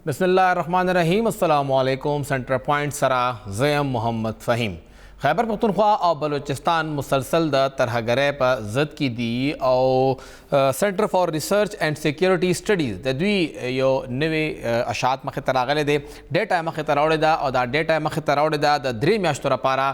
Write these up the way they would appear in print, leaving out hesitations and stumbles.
बिस्मिल्लाहिर्रहमानिर्रहीम। अस्सलामुअलैकुम। Centre point सरा ज़ैम मोहम्मद फ़हीम। खैबर पख्तूनख्वा और बलूचिस्तान मुसलसल द तरहगरे पर ज़द की दी और centre for research and security studies दवी यो नवे अशात मख तरागले दे डेटा मख तरावड़े दा और दा डेटा मख तरावड़े दा द द्रे म्याश्तों पारा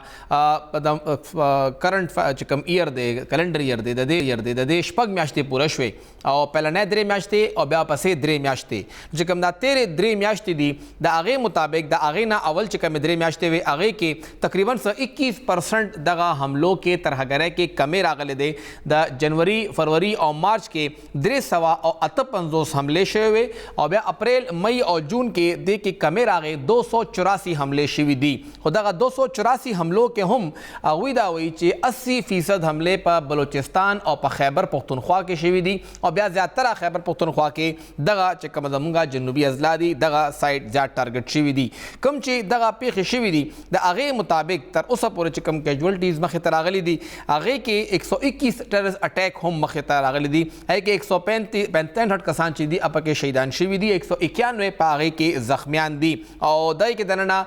करंट चिकम ईयर दे कैलेंडर ईयर दे दे ईयर दे दे शपग म्याश्ते पूरा शुए और पहला नए द्रे म्याश्ते और ब्या पसे द्रे म्याश्ते चिकम दा तेरे द्रे म्याश्ते दी द आगे मुताबिक द आगे ना अवल चिकम द्रे म्याश्ते वे आगे के तकरीबन 21% दगा हमलों के तरहगरे के कमे रागले दे द जनवरी फरवरी और मार्च के 358 हमले हुए और ब्या अप्रैल मई और जून के दे के कमे रागे 284 हमले शिवी दी खुदा 284 हमलों के हम अवीदा हुई चे 80% हमले पर बलूचिस्तान और पर खैबर पख्तूनख्वा के शिवी दी और ब्या ज़्यादातर खैबर पख्तूनख्वा के दगा चकम दमुंगा जनूबी अजला दी दगा साइड ज़्यादा टारगेट शिवी दी कम चे दगा पेख शिवी दी द आगे मुताबिक तर उस पूरे चिकम कैजुअल्टीज़ मख तरागली दी आगे के 121 टेररिस्ट अटैक हम मख तरागली दी है कि 165 कसान ची दी अप के शहीदान शिवी दी 191 पागे के जख्मियान दी और दई के दरना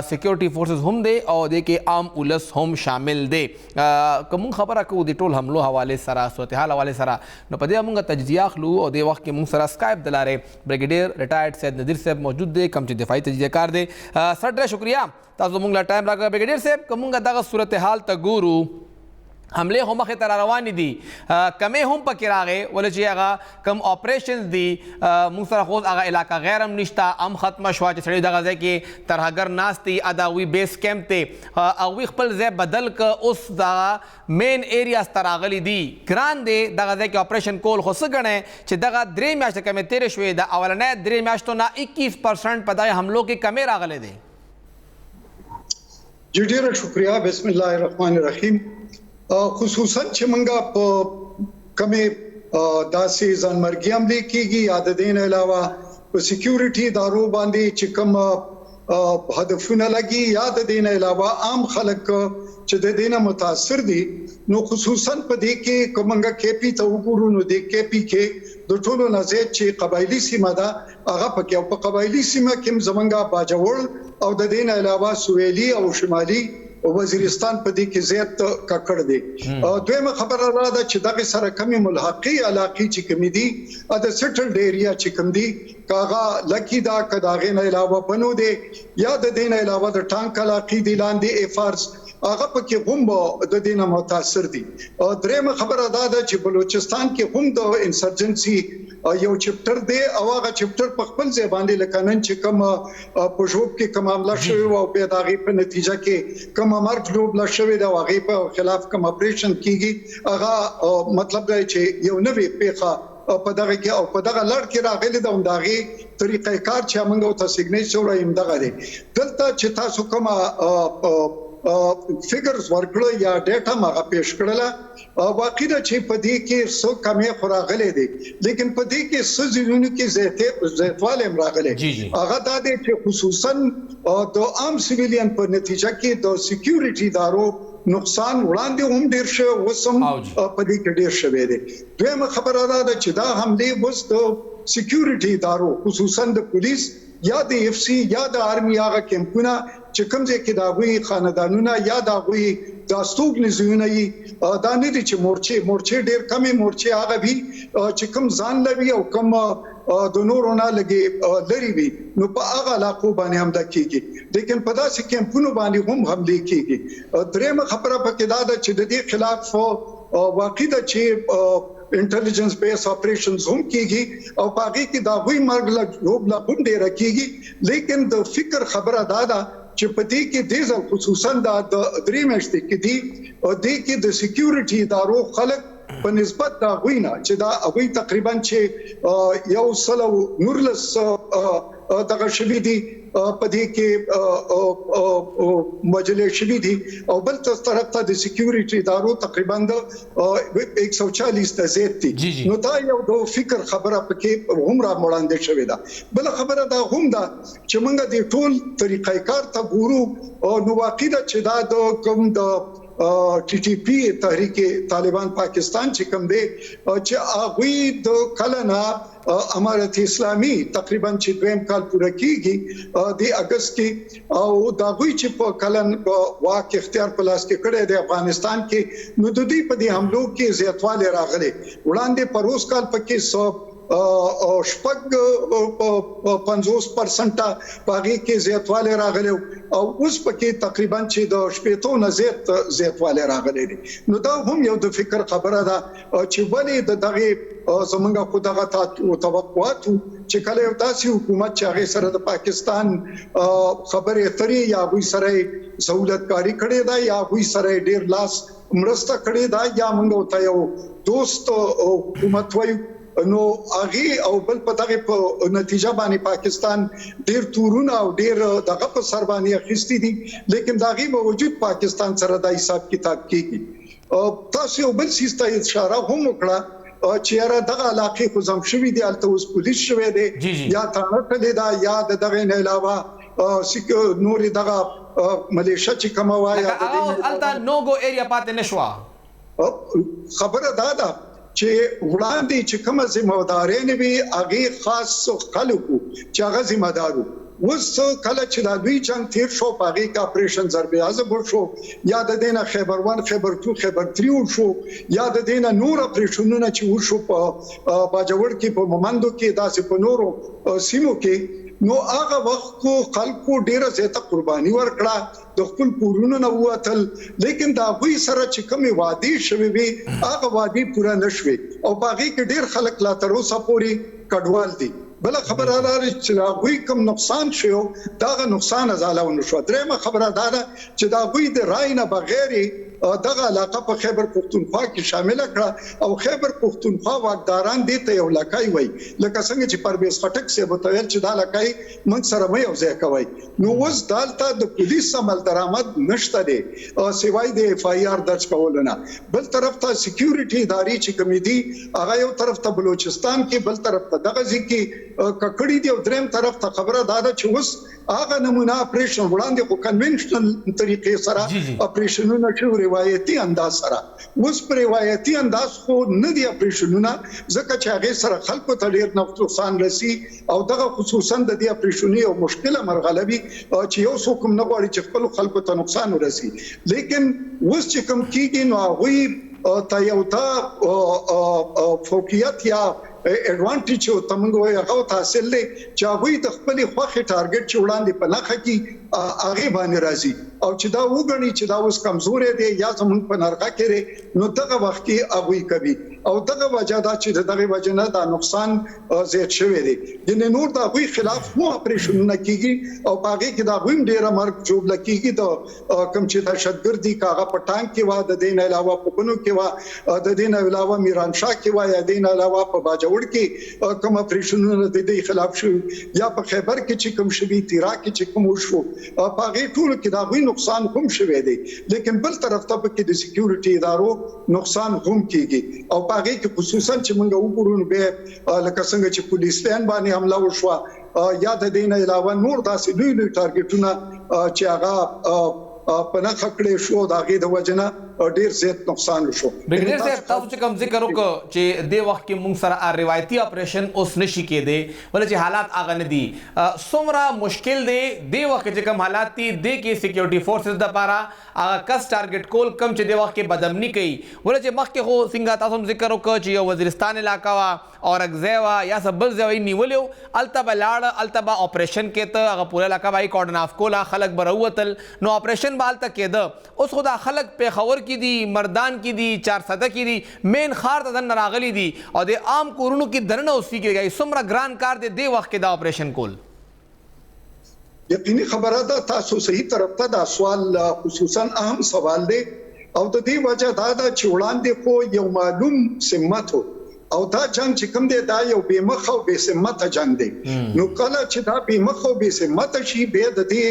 सिक्योरिटी फोर्सेस हम दे और दे के आम उलस हम शामिल दे कमुंग खबर को दी टोल हमलो हवाले सरा सूरत हाल हवाले सरा न पदे अमुंगा तजजिया खलू और दे वक्त के मुंग सरा स्काइप दलारे ब्रिगेडियर रिटायर्ड सैयद नदीर साहब मौजूद दे कम ची दिफाई तजजियाकार दे सर शुक्रिया ताज़ो मुंगला टाइम लगा ब्रिगेडियर साहब कमुंगा दागा सूरत हाल तगुरु हमले हम तरह रवानी दी कमे हम पकड़ागे बोले चाहिए आगा कम ऑपरेशन दी मुसरा खोज आगा इलाका गैर अमनिश्ता अम खत्म शवा सड़ी दगा के तरहगर नास्ती अदावी बेस कैंप ते अवी खपल जे बदल का उस दगा मेन एरिया तरागली दी ग्रान दे दगा के ऑपरेशन कोल खुस गणे चे दगा द्रे मैच कमे तेरे शुए दा अवल ने द्रे मैच तो ना 21% पता है हम लोग के कमे रागले दे जी ढेर शुक्रिया। बिस्मिल्लाहिर्रहमानिर्रहीम। खुसूसन चिमंगा कमे दासी जानमर्गी हमले की याद देने अलावा सिक्योरिटी दारू बांधी चिकम हदफुन लगी याद देने अलावा आम खलक चदे देना मुतासर दी नो खुसूसन पदे के कमंगा केपी तवगुरु नो दे केपी के दो टोलो नजेद चे कबायली सीमा दा आगा पके और कबायली सीमा किम जमंगा बाजावल और द देने अलावा सुवेली और शुमाली वजीरिस्तान पदी की ज़ियत का कर दे द्वेम खबर रहा दा चिदा के सारा कमी मुल्हाकी इलाकी चिकमी दी अद सेटल्ड एरिया चिकम दी कागा लकी दा कदागे न अलावा बनो दे याद देने अलावा द टांग इलाकी दिलान दे एफार्स आगा पके गुम द देना मुतासर दी द्वेम खबर अदा दा ची बलूचिस्तान के गुम द इंसर्जेंसी यो चैप्टर दे अवागा चैप्टर पखपल से बांधे लकानन चिकम पुशोब के कम मामला शवे व बेदागी पर नतीजा के कम अमर ग्लोब लशवे दा वागे पर खिलाफ कम ऑपरेशन कीगी आगा मतलब है चे यो नवे पेखा पदगे के और पदगा लड़ के रागले दा उंदागी तरीका कार छ मंगो था सिग्नेचर इमदगा दे दलता चिता सुकम फिगर्स वर्कड़ो या डेटा मागा पेश करला वाकिदा चे पदी के सो कमे खुरागले दे लेकिन पदी के सजुन के ज़ेतवाले मरागले आगा दादे चे खुसूसन दो आम सिविलियन पर नतीजा के दो सिक्योरिटी दारो नुकसान उड़ान दे हम देर शे वसम पदी के देर शवे दे द्वेम खबर आदा दा चिदा हमले वस दो सिक्योरिटी दारो खुसूसन द पुलिस या द एफसी या द आर्मी आगा कैंपुना चिकम जे के दागुई खानदानुना या दागुई दास्तूग निजुनई दाने दी च मोर्चे डेर कमे मोर्चे आगा भी चिकम जान लवी और कम दोनों रोना लगे लरी भी नो पा आगा लाखों बाने हमला कीगी लेकिन पता से कैंपुनो बाने हम हमले कीगी द्रेम खबरा पकेदादा चिदे खिलाफ वाकिदा चे इंटेलिजेंस बेस ऑपरेशन हम कीगी और बाकी की दागुई मर्ग लोग लागुम दे रखीगी लेकिन द फिक्र खबरा दादा चिपति की देज़ खुसूसन दा द्री मैश्ते की दी और दी की द सिक्योरिटी दारो खलक बनिस्बत दा हुईना चिदा अभी तकरीबन छे यौ सलो नूरलस दगा शवी दी पदी के मजले शवी दी और बल तरफ था द सिक्योरिटी दारो तकरीबन 140 तजेद थी नुता यौ दो फिक्र खबर पके हमरा मोड़ांदे शवेदा बल खबर दा हुमदा चमंगा दे टोल तरीका कार था गुरु और नुवाकिदा चिदा दो कम द ټي ټي پی تحریک طالبان پاکستان چې کوم دی چې هغه د کلنا امارت اسلامي تقریبا چې دویم کال پوره کیږي د اگست کې او دا غوي چې په کلن واک اختیار په لاس کې کړی د افغانستان کې نو د دې په دې حملو کې زیاتوالی راغلی وړاندې پروس کال پکې او شپږ 50% باغی کې زیاتوالی راغلی او اوس پکې تقریبا چې د شپېتو نه زیاتوالی راغلی دی نو دا هم یو د فکر خبره ده چې ولې د دغه زمونږ خو دغه توقعات چې کله یو داسې حکومت چې هغه سره د پاکستان خبرې اترې یا وی سره سہولتکاری کړې ده یا وی سره ډیر لاس مرسته کړې ده یا موږ ته یو دوست حکومت وایو نو هغه او بل په دغه په نتیجه باندې پاکستان ډیر تورونه او ډیر دغه په سر باندې اخیستي دي لیکن دغه باوجود پاکستان سره د حساب کتاب کیږي او تاسو یو بل سیس ته اشاره هم وکړه چې را دغه علاقې خو زم شوی دی الته اوس پولیس شوی دی یا تانه کړي دا یا دغه نه علاوه نور دغه ملیشیا چې کموایا الته نوګو ایریا پاتې نشوا خبره دا چې وړاندې چې کومه ذمہداري نه وي هغه خاص خلکو چې هغه ذمہدارو وس کله چې د دوی جنگ تیر شو پاغي کا اپریشن ضرب اعظم شو یا د دینه خیبر 1 خیبر 2 خیبر 3 شو یا د دینه نور اپریشنونه چې وشو په باجوړ کې په مومندو کې داسې په نورو سیمو کې نو هغه وخت کو خلکو ډیره زیاته قرباني ورکړه د خپل کورونو نه ووتل لیکن دا غوي سره چې کومي وادي شوي وي هغه وادي پورا نشوي او باغی کې ډیر خلک لا تر اوسه پوري کډوال دي بل خبره ده چې غوي کوم نقصان شو دا نقصان ازاله ونشو درېمه خبره ده چې دا غوي د رای نه بغیر دغه علاقه په خیبر پختونخوا کې شامل کړه او خیبر پختونخوا واکداران دي ته یو لکای وای لکه څنګه چې پرویز خټک سی بتویل چې دا لکای من سره مې یو ځای کوي نو وس دالته د پولیس عمل درآمد نشته دي او سیوای د اف آی آر درج کولونه بل طرف ته سکیورټي ادارې چې کمیټي هغه یو طرف ته بلوچستان کې بل طرف ته دغه ځکه ککړی دی او دریم طرف ته خبره دا ده چې وس هغه نمونه اپریشن وړاندې خو کنونشنل طریقې سره اپریشنونه چې روایتي انداز سره اوس پر روایتي انداز خو نه دی اپریشنونه ځکه چې هغه سره خلکو ته ډیر نقصان رسی او دغه خصوصا د دې اپریشني او مشکله مرغله وي چې یو څوک نه غواړي چې خپل خلکو ته نقصان ورسي لیکن اوس چې کوم کیږي نو هغه ته یو تا فوقیت یا ایڈوانټیج او تمنګو هغه حاصل لې چې هغه د خپل خوخي ټارګټ چې وړاندې په لخه کې هغه باندې راځي او چې دا وګڼي چې دا اوس کمزورې دي یا زمونږ په نرخه کې نو دغه وخت کې هغه کوي او دغه وجه دا چې دغه وجه نه دا نقصان زیات شوی دی د نور د هغه خلاف مو اپریشنونه کیږي او هغه کې دا ویم ډیره مرګ جوړ لکېږي د کم چې دهشتګردي کاغه په ټانک کې وا د دین علاوه په بنو کې وا د دین علاوه میران شاه کې وا یا دین علاوه په باجوړ کې کوم اپریشنونه د دې خلاف شو یا په خیبر کې چې کوم شوی تیرا کې چې کوم شو په هغه ټول کې دا وی نقصان هم شوی دی لیکن بل طرف ته کې د سکیورټي ادارو نقصان هم کیږي او په هغه کې خصوصا چې موږ وګورو به لکه څنګه چې پولیس لین باندې حمله وشو یا د دین علاوه نور داسې لوی ټارګټونه چې هغه په نه خکړې شو دا غي د وجنه ډیر زیات نقصان وشو بریګیډر صاحب تاسو چې کوم ذکر وکړو چې د وخت کې موږ سره روایتي اپریشن اوس نشي کېده ولې چې حالات اغه نه دي څومره مشکل دی د وخت چې کوم حالات دي د کې سکیورټي فورسز د لپاره هغه کس ټارګټ کول کم چې د وخت کې بدامني کوي ولې چې مخکې خو څنګه تاسو ذکر وکړو چې یو وزیرستان علاقہ وا اورګزی وا یا سبل ځای نیولیو التبه لاړ التبه اپریشن کې ته هغه پوره علاقہ وای کورډن اف کولا خلک بروتل نو اپریشن بال تک کېده اوس خدا خلک په خبر کی دي مردان کی دي 400 کی دي مین خار ته دن راغلي دي او د عام کورونو کې درنه اوسې کېږي سمره ګران کار دی وخت کې دا اپریشن کول یقیني خبره ده تاسو صحیح طرف ته دا سوال خصوصا اهم سوال دی او د دې وجه دا ده چې وړاندې خو یو معلوم سمت او دا جنگ چې کوم دی دا یو بې مخ او بې سمت جنگ دی نو کله چې دا بې مخ او بې سمت شي به د دې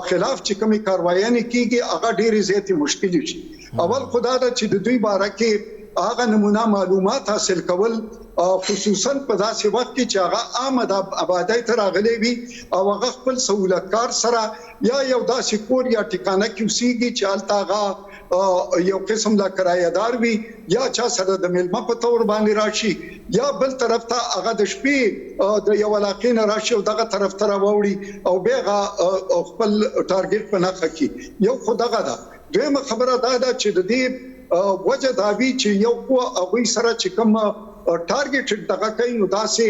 خلاف چې کومي کاروایانه کیږي هغه ډېری زیاتې مشکل شي اول خدا دا چې د دوی باره کې هغه نمونه معلومات حاصل کول خصوصا په داسې وخت کې چې هغه عام آبادی ته راغلي وي او هغه خپل سہولتکار سره یا یو داسې کور یا ټکانه کې اوسېږي چې هلته هغه یو قسم لا کرایدار وي یا چا سره د میلمه په تور باندې راشي یا بل طرف ته هغه د شپې د یو علاقې نه راشي او دغه طرف ته راوړي او بیا خپل ټارګټ په نخښه کوي یو خو دغه ده. دویمه خبره دا ده چې د دې وجه دا وی چې یو خو هغوی سره چې کوم ټارګټ دغه کوي نو داسې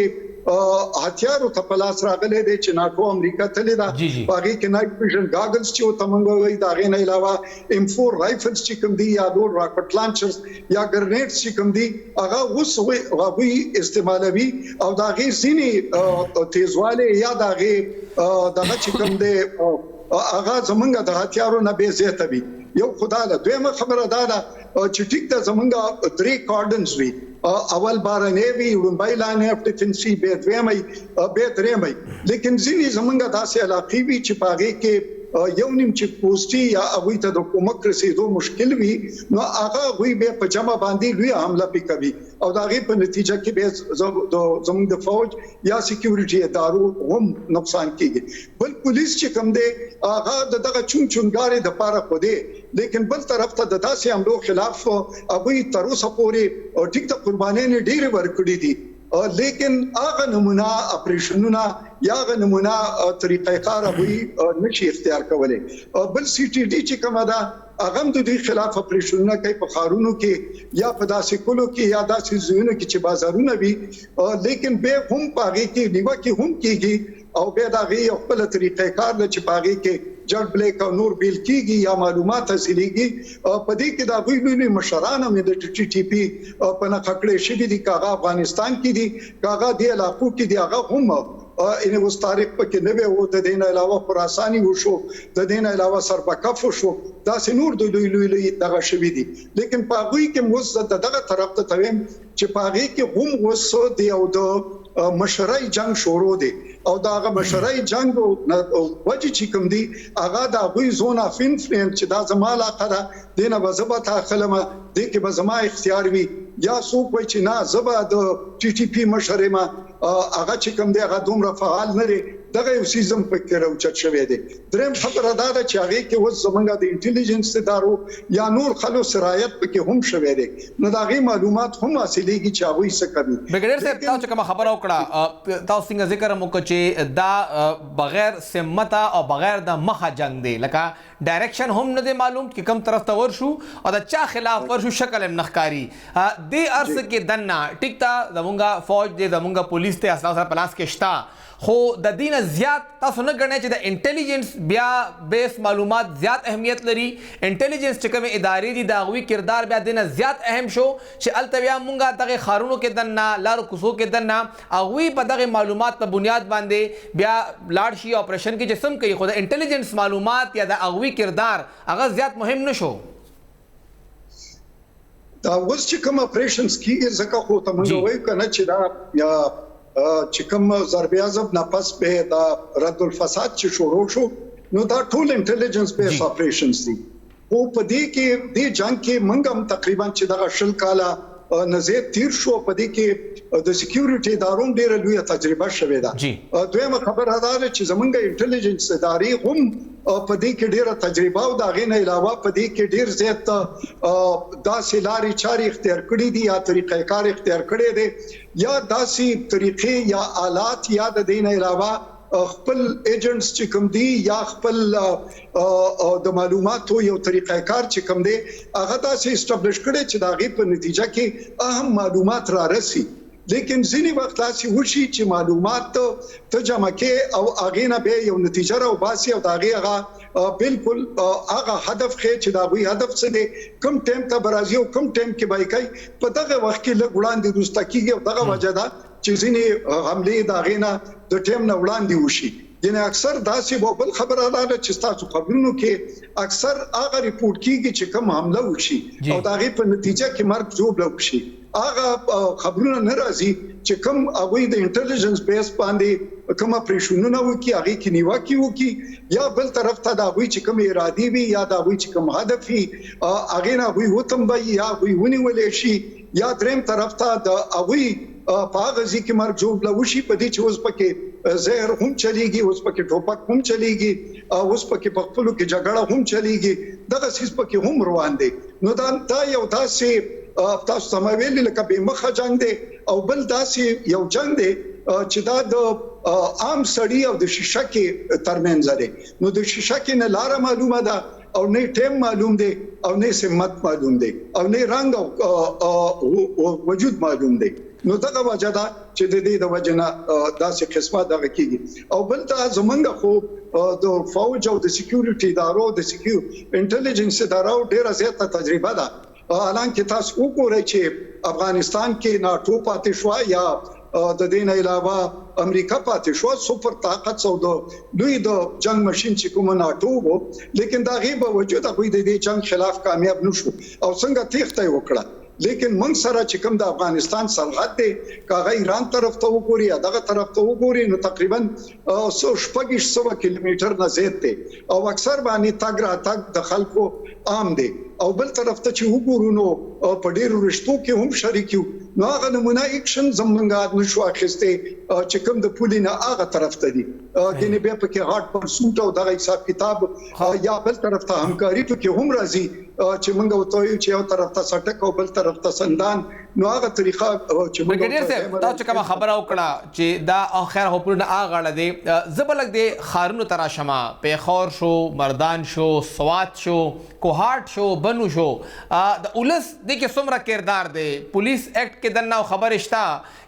هتیارو ته په لاس راغلي دي چې ناټو امریکا تللی ده باقي کې نایټ ویژن گاګلز چې تمنګ وي دا غي نه علاوه M4 رایفلز چې کوم دي یا ډور راکټ لانچرز یا ګرنیټس چې کوم دي هغه اوس هغوی استعمالوي او دا غي سيني تیزواله یا دا غي دغه چې کوم دي هغه زمونږ د هتیارو نه به زیاته وي. یو خدای له دویمه خبره دا ده چې ټیک ته زمونږ 3 کارډنز وي اول بارنې وی وړاندې لاندې اف ډیفنسي به دویمه به درېمه لیکن ځینې زمونږ داسې علاقې وی چې پاغي کې یو نیم چې پوسټي یا هغه ته د کومک رسیدو مشکل وي نو هغه وی به په جمع باندې لوی حمله کوي او دا غي په نتیجه کې به زموږ د فوج یا سکیورټي ادارو هم نقصان کیږي. بل پولیس چې کوم دی هغه دغه چونګاري د پاره خو دی لیکن بل طرف ته د داسې حملو خلاف هغه تر اوسه پورې ټیک ته قرباني نه ډیر ورکړي دي لیکن هغه نمونه اپریشنونه یا هغه نمونه طریقې کار به نشي اختیار کولای. بل سی ټي ډي چې کومه ده هغه د دې خلاف اپریشنونه کوي په خارونو کې یا په داسې کولو کې یا داسې ځایونو کې چې بازارونه وي لیکن به هم پاږي کې نیوه کې هم کېږي او به دا غي خپل طریقې کار د چپاږي کې جګ بلیک او نور بیل کیږي یا معلومات حاصلېږي په دې کې دا ویلي مشران هم د ټي ټي پی په نخکړې شوی دي کاغه افغانستان کې دي کاغه دی علاقو کې دي هغه هم ان اوس تاریخ پکې نه وو د دین علاوه خراساني وشو د دین علاوه سربکف وشو دا سنور د لوی دغه شوی دي لیکن په هغه کې موږ دغه طرف ته تویم چې په هغه کې هم وسو دی او د مشرای جنگ شروع دي او دا هغه مشرای جنگ او وجه چې کوم دي هغه دا غوي زون اف انفلوئنس چې دا زماله قره دینه وزبه تاخلمه د کې به زما اختیار وي یا څوک وای چې نه زبا د ټي ټي پی مشرما هغه چې کوم دی هغه دومره فعال نه لري دغه یو سیزم فکر او چت شوی دی. دریم خبره دا ده چې هغه کې اوس زمونږ د انټيليجنس ادارو یا نور خلو سرایت پکې هم شوی دی نو دا غي معلومات هم حاصلېږي چې هغه یې څه کوي. بګډر صاحب تاسو کوم خبره وکړه تاسو څنګه ذکر مو چې دا بغیر سمته او بغیر د مخه جنگ دی لکه ډایرکشن هم نه دی معلوم چې کوم طرف ته ورشو او د چا خلاف ورشو شکل هم نخکاری دی ارس کې دنه ټیک تا زمونږ فوج دی زمونږ پولیس ته اساس سره پلاس کې شتا خو د دینه زیات تاسو نه غنئ چې د انټيليجنس بیا بیس معلومات زیات اهمیت لري انټيليجنس چې کوم ادارې دي دا غوي کردار بیا دینه زیات اهم شو چې التویا مونږه دغه خارونو کې دنه لارو کوسو کې دنه غوي په دغه معلومات په بنیاد باندې بیا لاړ شي اپریشن کې جسم کوي خو د انټيليجنس معلومات یا د غوي کردار هغه زیات مهم نشو. دا اوس چې کوم اپریشنز کیږي ځکه خو ته مونږ وایو کنه چې دا یا چې کوم ضرب اعظم نه پس به دا رد الفساد چې شروع شو نو دا ټول انټيليجنس بیس اپریشنز دي او په دې کې د جنگ کې منګم تقریبا چې دا شل کاله نزيد تیر شو په دې کې د سکیورټي ادارو ډیره لوی تجربه شوه ده. دویمه خبره دا ده چې زمونږ انټيليجنس ادارې هم په دې کې ډیره تجربه او دا غي نه علاوه په دې کې ډیر زیات داسې لاري چاري اختیار کړې دي یا طریقې کار اختیار کړې دي یا داسې طریقې یا آلات یا د دې نه علاوه خپل ایجنټس چې کوم دي یا خپل د معلوماتو یو طریقې کار چې کوم دي هغه تاسو اسټابلیش کړي چې دا غي په نتیجه کې اهم معلومات را رسي لیکن ځینی وخت تاسو وشي چې معلومات ته جمع کې او اغه نه به یو نتیجه راو باسي او دا غي هغه بالکل هغه هدف کې چې دا غوي هدف څه دي کم ټیم ته برازي او کم ټیم کې بای کوي په دغه وخت کې لګ وړاندې دوستا کیږي او دغه وجه ده چې ځینې حمله دا غي نه د ټیم نه وړاندې وشي. یعنی اکثر داسې بل خبره ده چې تاسو خبرونو کې اکثر هغه ریپورت کیږي چې کوم حمله وشي او دا غي په نتیجه کې مرګ جوړ وشي هغه خبرونه ناراضي چې کوم هغه د انټيليجنس بیس باندې کوم اپریشنونه وکي هغه کې نیوکه وکي یا بل طرف ته دا وی چې کوم ارادي وي یا دا وی چې کوم هدف وي هغه نه وی وتم وي یا وی ونیول شي یا دریم طرف ته دا هغه په هغه ځکه مرګ جوړ لوشي په دې چې اوس پکې زهر هم چلیږي، اوس پکې ټوپک هم چلیږي، اوس پکې په خپلو کې جګړه هم چلیږي، دغه څیز پکې هم روان دی. نو دا یو داسې تاسو ته مې ویلي لکه بې مخه جنګ دی، او بل داسې یو جنګ دی چې دا د عام سړي او د شیشکې ترمنځ دی. نو د شیشکې نه لاره معلومه ده، او نه ټیم معلوم دی، او نه سمت معلوم دی، او نه رنگ او وجود معلوم دی. نو دغه وجه ده چې د دې د وجه نه داسې قسمه دغه کېږي. او بل دا زمونږ خو د فوج او د سکیورټي ادارو د انټيليجنس ادارو ډېره زیاته تجربه ده. حالانکه تاسو وګورئ چې افغانستان کې ناټو پاتې شو یا د دې نه علاوه امریکا پاتې شو، سپر طاقت او د دوی د جنگ ماشين چې کوم ناټو وو، لیکن دا غي به وجود خو د دې جنگ خلاف کامیاب نشو او څنګه تیښته وکړه. لیکن موږ سره چې کوم د افغانستان سرحد دی، کاغه ایران طرف ته وګوري یا دغه طرف ته وګوري، نو تقریبا 100 کیلومتر نه زیات دی، او اکثر باندې تګ را تګ د خلکو عام دی. او بل طرف ته چې وګورو نو په ډیرو رشتو کې هم شریک یو، نو هغه نمونه اکشن زمونږه نشو اخیسته چې کوم د پولی نه هغه طرف ته دي، ګینه به په کې هارت پر سوټ او دغه حساب کتاب یا بل طرف ته همکاري ته کې هم راځي چې موږ وته یو چې یو طرف ته سټک او بل طرف ته سندان. نو هغه طریقه چې موږ برګیډیر صاحب تاسو کوم خبره وکړه چې دا اخر هوپرونه اغاړه دي، زبلک دي خارونو تراشما، پیښور شو، مردان شو، سوات شو، کوهاټ شو، بنو شو، د اولس د کې څومره کردار دی؟ پولیس ایکټ کې دنه خبر شتا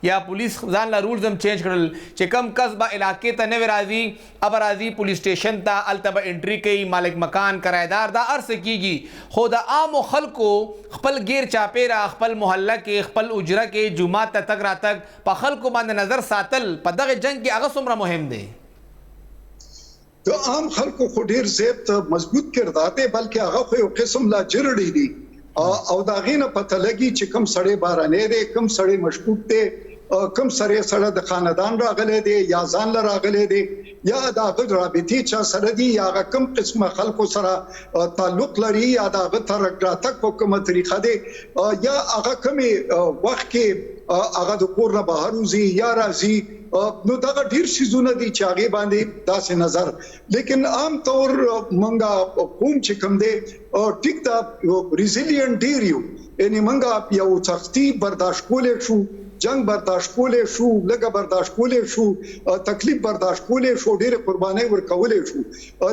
یا پولیس ځان لا رولز هم چینج کړل چې کم قصبه علاقې ته نه راځي، اب راځي پولیس سټیشن ته، التبه انټری کوي، مالک مکان کرایدار دا ارس کیږي، خو د عام خلکو خپل غیر چاپیرا خپل محله کې خپل اجره کې جمعه ته تک راتک په خلکو باندې نظر ساتل په دغه جنگ کې هغه څومره مهم دی؟ د عام خلکو خو ډیر زیات مضبوط کردار دی، بلکې هغه خو یو قسم لا جرړی دی، او دا غینه پته لګي چې کم سړی بارانه دی، کم سړی مشکوک دی، کم سره د خاندان راغلی دی یا ځان له راغلی دی، یا د هغه رابطې چا سره دي، یا هغه کم قسمه خلکو سره تعلق لري، یا د هغه تر راتګ په کومه طریقه دی، یا هغه کومه وخت کې هغه د کور نه بهر وځي یا راځي. نو دا ډیر شیزونه دي چې هغه باندې داسې نظر. لیکن عام طور منګه قوم چې کوم دی ټیک دا ریزیلینټ ډیر یو، یعنی منګه یو سختي برداشت کولې شو، جنگ برداشت کولې شو، لګه برداشت کولې شو، تکلیف برداشت کولې شو، ډېر قرباني ورکولې شو.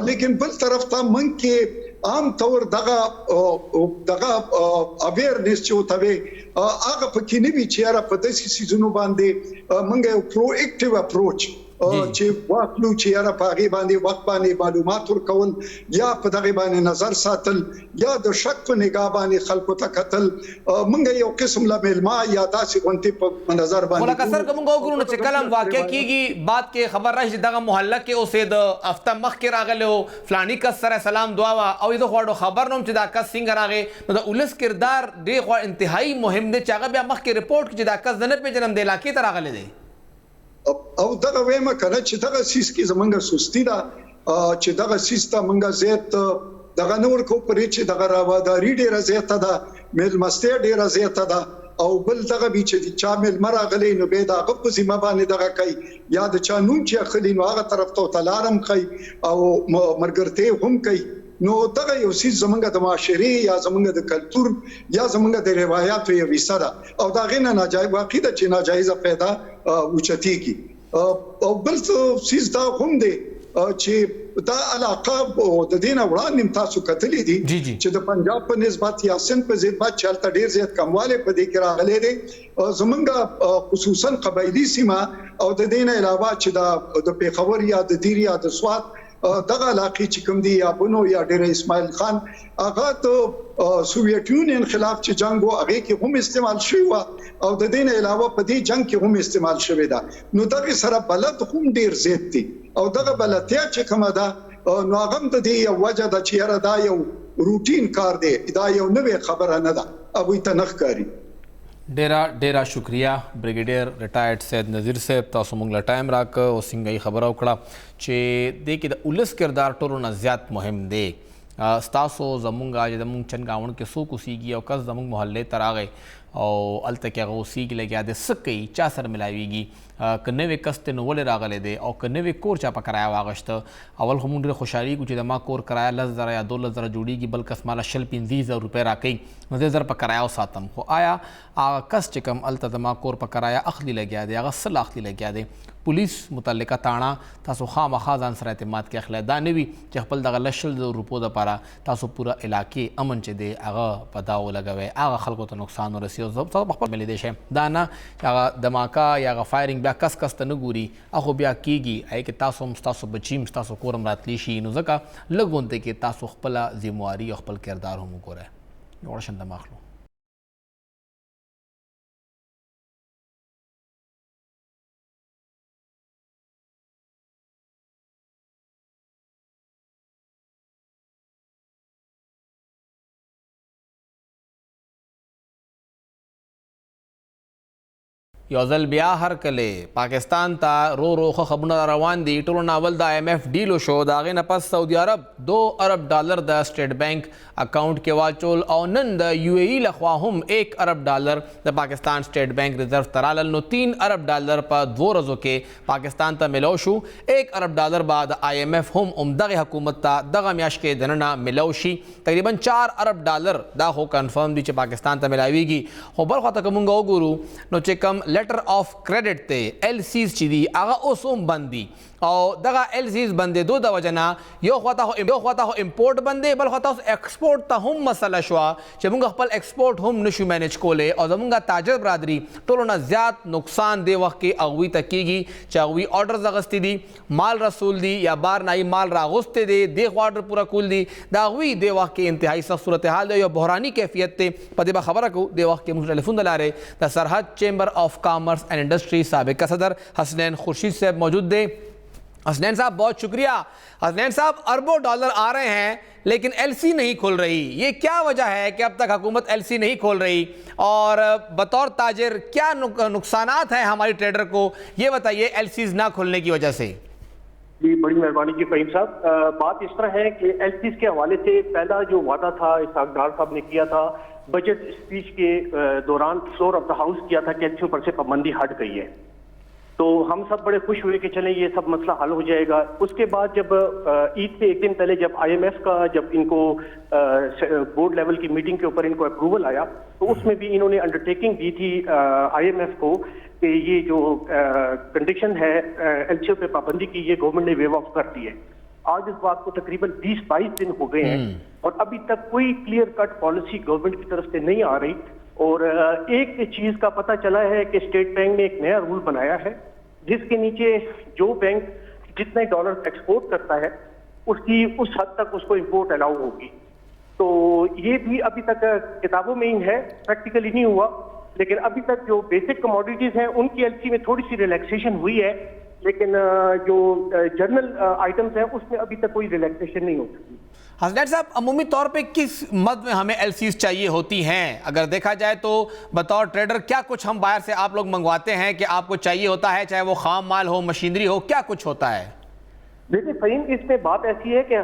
لیکن بل طرف ته من کې عام طور دغه اویرنس چې وتوي هغه پکې نه وی چې را په داسې سيزونو باندې منګه یو پرو اکټیو اپروچ چې واخلو چې را پاغي باندې وخت باندې معلومات ورکول، یا په دغه باندې نظر ساتل، یا د شک په نگاه باندې خلکو ته قتل، منګه یو قسم لا ملما یا داسې غونټي په نظر باندې ولکه سر کوم وګورو چې کلم واقع کیږي بعد کې خبر راشي دغه محله کې اوسې د هفته مخ کې راغلو فلانی کس سره سلام دعا وا او د خوړو خبر نوم چې دا کس څنګه راغی، نو د اولس کردار ډېر انتهایی مهم دی چې هغه بیا مخ کې رپورټ چې دا کس نه پیژنم د علاقې ته راغلی دی. او دغه وېمه کنه چې دغه سیس کې زمونږه سستی ده، چې دغه سیس ته مونږه زیات دغه نور کو پرې چې دغه راواداری ډیره زیاته ده، ملمستیا ډیره زیاته ده، او بل دغه به چې چا مل مرغلې نو به دغه په ذمہ باندې دغه کوي، یا د چا نوم چې خلی نو هغه طرف ته تلارم کوي او مرګرته هم کوي. نو دغه یو سیس زمونږه د معاشري یا زمونږه د کلچر یا زمونږه د روایتو یو حصہ ده، او دا غینه ناجایز واقعي ده چې ناجایزه پیدا وچتيږي. او بل سیس دا هم دی چې دا علاقه د دینه وړاندې تاسو کتلې دي چې د پنجاب په نسبت یا سند په نسبت چلته ډیر زیات کمواله په دې کې راغلي دي، زمونږه خصوصا قبایلی سیمه او د دینه علاوه چې د پیښور یا د دیر یا د سوات دغه علاقې چې کوم دي یا بنو یا ډیر اسماعیل خان هغه ته سوویت یونین خلاف چې جنگ وو هغه کې هم استعمال شوی و، او د دین علاوه په دې جنگ کې هم استعمال شوی دا. نو دغه سره بلد هم ډیر زیات دي، او دغه بلدتیا چې کومه ده نو هغه د دې یو وجه ده چې را دا یو روټین کار دی، دا یو نوې خبره نه ده، او ته نخکاری. ډیره شکریہ بریګیډیر ریټایرډ سید نذیر صاحب، تاسو موږ له ټایم راک او څنګه خبره وکړه چې د کې د اولس کردار ټولو نه زیات مهم دی. ستاسو زمونږ چې زمونږ چنګاون کې څوک اوسیږي او کس زمونږ محلې ته راغی और अल तक उसी के लगे आदे सकई चा सर मिलावीगी कन्नवे कस्त नोवल रागले दे और कन्नवे कोर चापा कराया वागश्त अवल हमून खुशाली कुछ दमा कोर कराया 10,000 या 2,000 जोड़ी की बल्कि माला शल 50,000 रुपये राकई मज़ेज़र पर कराया सातम हो आया आगा कस चिकम अल तमा कोर पर कराया अखली लगे दे आगा सल अखली लगे दे पुलिस मुतल्लिका ताना तासो खाम खाजान सर एतमाद के अखला दानवी चखपल दगा लशल रुपो द पारा तासो पूरा इलाके अमन चे दे आगा पदाओ लगावे आगा खलको तो नुकसान और रसियो सब बखपर मिले देश है दाना आगा धमाका या फायरिंग ब्या कस कस तनुगुरी आखो ब्या कीगी आई के तासो बचीम तासो कोरम रातलीशी नुजका लगोनते के तासो खपला जिम्मेवारी और खपल किरदार हो मुको रहे और शंदा माखलो योजल बिया हर कले पाकिस्तान ता रो रो खबरना रवान दी टोलो नावल दा IMF डीलो शो दागे नपस सऊदी अरब $2 अरब द स्टेट बैंक अकाउंट के वाचोल और नन द UAE लखवाहुम $1 अरब द पाकिस्तान स्टेट बैंक रिजर्व तरालल नो $3 अरब पर 2 रोज़ों के पाकिस्तान ता मिलोशु $1 अरब बाद IMF हम उमदग हुकूमत ता दगा म्याश के धनना मिलोशी तकरीबन $4 अरब दा हो कन्फर्म दी पाकिस्तान ता मिलावीगी हो बर खाता कमुंगा गुरु नो चेकम लेटर ऑफ क्रेडिट ते LCs चिदी आगा ओसोम बंदी और दगा LCs बंदे दो दवजना यो ख्वाता हो इंपोर्ट बंदे बल ख्वाता हो एक्सपोर्ट ता हम मसला शुआ जमुंगा खपल एक्सपोर्ट हम नशु मैनेज कोले और जमुंगा ताजर बरादरी टोलो ना ज्याद नुकसान दे वक्त के अगवी तकीगी चागवी ऑर्डर जगस्ती दी माल रसूल दी या बार नाई माल रागुस्ते दे देख ऑर्डर पूरा कुल दी दागवी दे वक्त के इंतहाई सख्त सूरत हाल दे या बहरानी कैफियत ते पदेबा खबर को दे वक्त के मुझे टेलीफोन दलारे द सरहद chamber of commerce and industry साबिक सदर हसनैन खुर्शीद साहब मौजूद दे। हसनैन साहब बहुत शुक्रिया। हसनैन साहब अरबों डॉलर आ रहे हैं लेकिन LC नहीं खुल रही, ये क्या वजह है कि अब तक हुकूमत LC नहीं खोल रही और बतौर ताजिर क्या नुकसानात हैं हमारी ट्रेडर को, ये बताइए LCs ना खुलने की वजह से। जी बड़ी मेहरबानी जी फहीम साहब। बात इस तरह है कि LCs के हवाले से पहला जो वादा था इसहाक डार साहब ने किया था बजट स्पीच के दौरान फ्लोर ऑफ द हाउस किया था कि LC पर से पाबंदी हट गई है, तो हम सब बड़े खुश हुए कि चलें ये सब मसला हल हो जाएगा। उसके बाद जब ईद से एक दिन पहले जब IMF का जब इनको बोर्ड लेवल की मीटिंग के ऊपर इनको अप्रूवल आया तो उसमें भी इन्होंने अंडरटेकिंग दी थी IMF को कि ये जो कंडीशन है LCO पे पाबंदी की ये गवर्नमेंट ने वेव ऑफ कर दी है। आज इस बात को तकरीबन 20-22 दिन हो गए हैं और अभी तक कोई क्लियर कट पॉलिसी गवर्नमेंट की तरफ से नहीं आ रही। और एक चीज का पता चला है कि स्टेट बैंक ने एक नया रूल बनाया है जिसके नीचे जो बैंक जितने डॉलर एक्सपोर्ट करता है उसकी उस हद तक उसको इंपोर्ट अलाउ होगी। तो ये भी अभी तक किताबों में ही है, प्रैक्टिकली नहीं हुआ, लेकिन अभी तक जो बेसिक कमोडिटीज हैं उनकी LC में थोड़ी सी रिलैक्सेशन हुई है, लेकिन जो जनरल आइटम्स हैं उसमें अभी तक कोई रिलैक्सेशन नहीं हो सकी। हसनैन साहब अमूमी तौर पे किस मद में हमें LCs चाहिए होती हैं? अगर देखा जाए तो बतौर ट्रेडर क्या कुछ हम बाहर से आप लोग मंगवाते हैं कि आपको चाहिए होता है, चाहे वो खाम माल हो मशीनरी हो, क्या कुछ होता है? देखिए फहीम, इसमें बात ऐसी है कि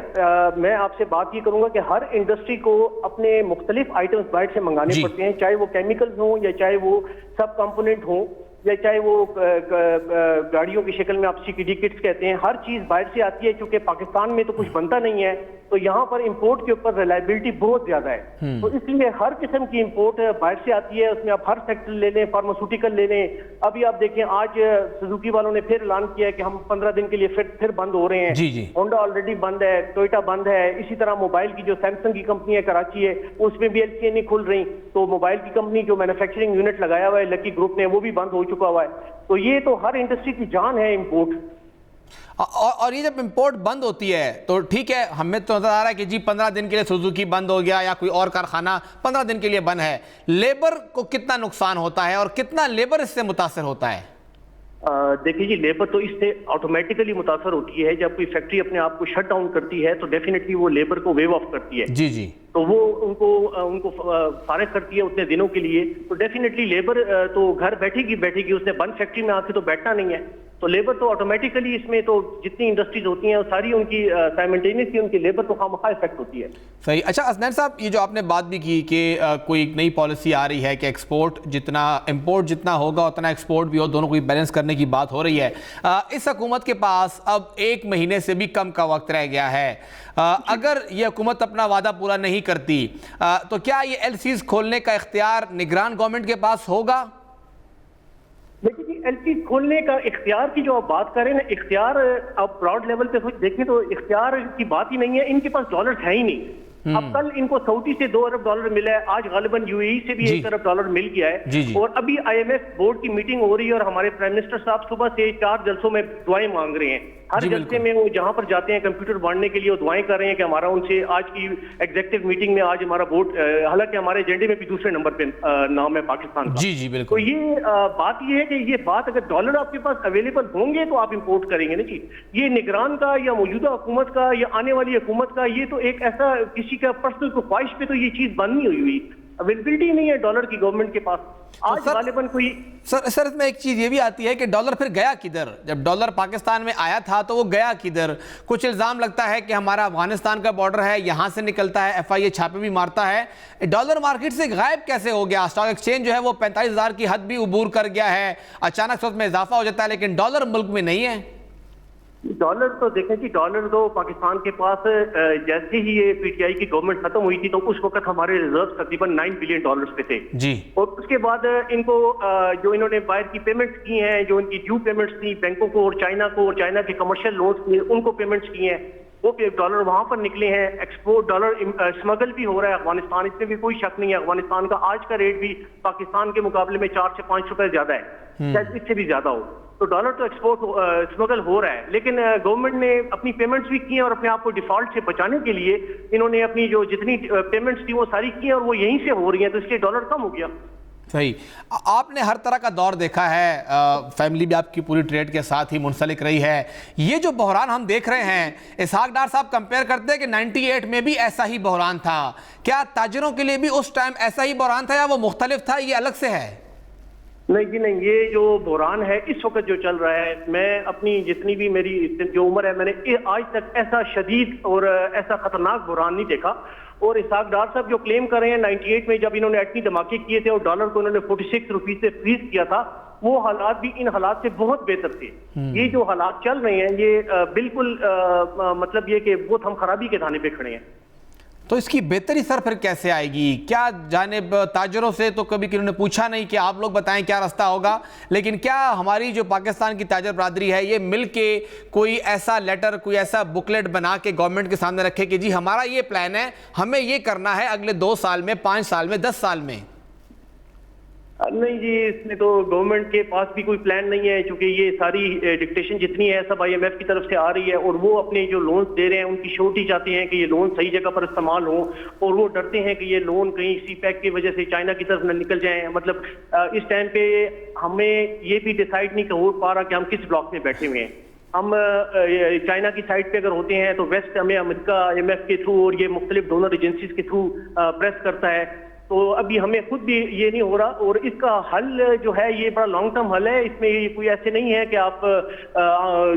मैं आपसे बात ये करूंगा कि हर इंडस्ट्री को अपने मुख्तलिफ आइटम्स बाहर से मंगाने पड़ते हैं, चाहे वो केमिकल्स हों या चाहे वो सब कंपोनेंट हों या चाहे वो गाड़ियों की शक्ल में आप CKD किट्स कहते हैं, हर चीज बाहर से आती है। क्योंकि पाकिस्तान में तो कुछ बनता नहीं है तो यहाँ पर इंपोर्ट के ऊपर रिलायबिलिटी बहुत ज्यादा है, तो इसलिए हर किस्म की इंपोर्ट बाहर से आती है। उसमें आप हर सेक्टर ले लें, फार्मास्यूटिकल ले लें। अभी आप देखें आज सुजुकी वालों ने फिर ऐलान किया है कि हम 15 दिन के लिए फिर बंद हो रहे हैं। होंडा ऑलरेडी बंद है, टोयोटा बंद है। इसी तरह मोबाइल की जो सैमसंग की कंपनी है कराची है उसमें भी LC नहीं खुल रही, तो मोबाइल की कंपनी जो मैन्युफैक्चरिंग यूनिट लगाया हुआ है लकी ग्रुप ने वो भी बंद हो चुका हुआ है। तो ये तो हर इंडस्ट्री की जान है इंपोर्ट। और ये जब इंपोर्ट बंद होती है तो ठीक है, हमें तो नजर आ रहा है कि जी 15 दिन के लिए सुजुकी बंद हो गया या कोई और कारखाना 15 दिन के लिए बंद है, लेबर को कितना नुकसान होता है और कितना लेबर इससे मुतासर होता है? देखिए जी, लेबर तो इससे ऑटोमेटिकली मुतासर होती है। जब कोई फैक्ट्री अपने आप को शट डाउन करती है तो डेफिनेटली वो लेबर को वेव ऑफ करती है। जी तो वो उनको फारिग करती है उतने दिनों के लिए। तो डेफिनेटली लेबर तो घर बैठेगी, उसने बंद फैक्ट्री में आके तो बैठना नहीं है। तो लेबर तो ऑटोमेटिकली इसमें तो जितनी इंडस्ट्रीज होती हैं सारी उनकी साइमल्टेनियसली उनकी लेबर तो खामखा इफेक्ट होती है। सही। अच्छा असनैन साहब, ये जो आपने बात भी की कि कोई एक नई पॉलिसी आ रही है कि एक्सपोर्ट जितना इंपोर्ट जितना होगा उतना एक्सपोर्ट भी हो, दोनों को बैलेंस करने की बात हो रही है। इस हुकूमत के पास अब 1 महीने से भी कम का वक्त रह गया है। अगर ये हुकूमत अपना वादा पूरा नहीं करती तो क्या ये एलसीज खोलने का इख्तियार निगरान गवर्नमेंट के पास होगा? देखिए जी, एलसी खोलने का इख्तियार की जो आप बात करें ना, इख्तियार आप ब्रॉड लेवल पे कुछ देखें तो इख्तियार की बात ही नहीं है। इनके पास डॉलर्स है ही नहीं। अब कल इनको सऊदी से 2 अरब डॉलर मिला है, आज गालिबन यूएई से भी 1 अरब डॉलर मिल गया है। जी। और अभी आईएमएफ बोर्ड की मीटिंग हो रही है और हमारे प्राइम मिनिस्टर साहब सुबह से 4 जलसों में दुआएं मांग रहे हैं। हर जलसे में वो जहां पर जाते हैं कंप्यूटर बांटने के लिए वो दुआएं कर रहे हैं कि हमारा उनसे आज की एग्जीक्यूटिव मीटिंग में आज हमारा बोर्ड, हालांकि हमारे एजेंडे में भी दूसरे नंबर पे नाम है पाकिस्तान का। जी बिल्कुल। तो ये बात ये है कि ये बात अगर डॉलर आपके पास अवेलेबल होंगे तो आप इंपोर्ट करेंगे ना जी। ये निगरान का या मौजूदा हुकूमत का या आने वाली हुकूमत का ये तो एक ऐसा किसी का पर्सनल ख्वाहिश पे तो ये चीज बंद नहीं हुई हुई, अवेलेबिलिटी नहीं है डॉलर की गवर्नमेंट के पास आज गालिबन कोई। सर इसमें एक चीज ये भी आती है कि डॉलर फिर गया किधर? जब डॉलर पाकिस्तान में आया था तो वो गया किधर? कुछ इल्जाम लगता है कि हमारा अफगानिस्तान का बॉर्डर है, यहां से निकलता है, एफआईए छापे भी मारता है। डॉलर मार्केट से गायब कैसे हो गया? स्टॉक एक्सचेंज जो है वो 45,000 की हद भी उबूर कर गया है, अचानक से उसमें इजाफा हो जाता है, लेकिन डॉलर मुल्क में नहीं है। डॉलर तो देखें कि डॉलर तो पाकिस्तान के पास जैसे ही ये पीटीआई की गवर्नमेंट खत्म हुई थी तो उस वक्त हमारे रिजर्व तकरीबन 9 बिलियन डॉलर्स पे थे जी। और उसके बाद इनको जो इन्होंने बाहर की पेमेंट्स की हैं, जो इनकी ड्यू पेमेंट्स थी बैंकों को और चाइना के कमर्शियल लोन्स थे उनको पेमेंट्स की हैं, वो डॉलर वहां पर निकले हैं। एक्सपोर्ट डॉलर स्मगल भी हो रहा है अफगानिस्तान, इसमें भी कोई शक नहीं है। अफगानिस्तान का आज का रेट भी पाकिस्तान के मुकाबले में 4 से 5 रुपए ज्यादा है, शायद इससे भी ज्यादा हो। तो डॉलर तो एक्सपोर्ट स्मगल हो रहा है, लेकिन गवर्नमेंट ने अपनी पेमेंट्स भी की हैं और अपने आप को डिफॉल्ट से बचाने के लिए इन्होंने अपनी जो जितनी पेमेंट्स थी वो सारी की हैं और वो यहीं से हो रही हैं, तो इसलिए डॉलर कम हो गया। सही। आपने हर तरह का दौर देखा है, फैमिली भी आपकी पूरी ट्रेड के साथ ही मुंसलिक रही है। ये जो बहरान हम देख रहे हैं, इसहाक डार साहब कंपेयर करते हैं कि 98 में भी ऐसा ही बहरान था। क्या ताजिरों के लिए भी उस टाइम ऐसा ही बहरान था या वो मुख्तलिफ था, ये अलग से है? नहीं जी नहीं, ये जो बहरान है इस वक्त जो चल रहा है, मैं अपनी जितनी भी मेरी जो उम्र है मैंने आज तक ऐसा शदीद और ऐसा खतरनाक बहरान नहीं देखा। और इसहाक डार साहब जो क्लेम कर रहे हैं 98 में जब इन्होंने एटमी धमाके किए थे और डॉलर को इन्होंने 46 रुपीज से फ्रीज किया था, वो हालात भी इन हालात से बहुत बेहतर थे। ये जो हालात चल रहे हैं ये बिल्कुल मतलब ये कि बहुत हम खराबी के दाने पे खड़े हैं। तो इसकी बेहतरी सर फिर कैसे आएगी? क्या जानिब ताजरों से तो कभी किन्होंने पूछा नहीं कि आप लोग बताएं क्या रास्ता होगा, लेकिन क्या हमारी जो पाकिस्तान की ताजर बरादरी है ये मिल के कोई ऐसा लेटर, कोई ऐसा बुकलेट बना के गवर्नमेंट के सामने रखे कि जी हमारा ये प्लान है, हमें ये करना है अगले 2 साल में, 5 साल में, 10 साल में? नहीं जी, इसमें तो गवर्नमेंट के पास भी कोई प्लान नहीं है, क्योंकि ये सारी डिक्टेशन जितनी है सब आईएमएफ की तरफ से आ रही है और वो अपने जो लोन्स दे रहे हैं उनकी श्योरिटी चाहते हैं कि ये लोन सही जगह पर इस्तेमाल हो और वो डरते हैं कि ये लोन कहीं सीपैक की वजह से चाइना की तरफ न निकल जाएं। मतलब इस टाइम पे हमें ये भी डिसाइड नहीं हो पा रहा कि हम किस ब्लॉक में बैठे हुए हैं। हम चाइना की साइड पे अगर होते हैं तो वेस्ट हमें अमेरिका आईएमएफ के थ्रू और ये मुख्तलिफ डोनर एजेंसीज के थ्रू प्रेस करता है, तो अभी हमें खुद भी ये नहीं हो रहा। और इसका हल जो है ये बड़ा लॉन्ग टर्म हल है, इसमें ये कोई ऐसे नहीं है कि आप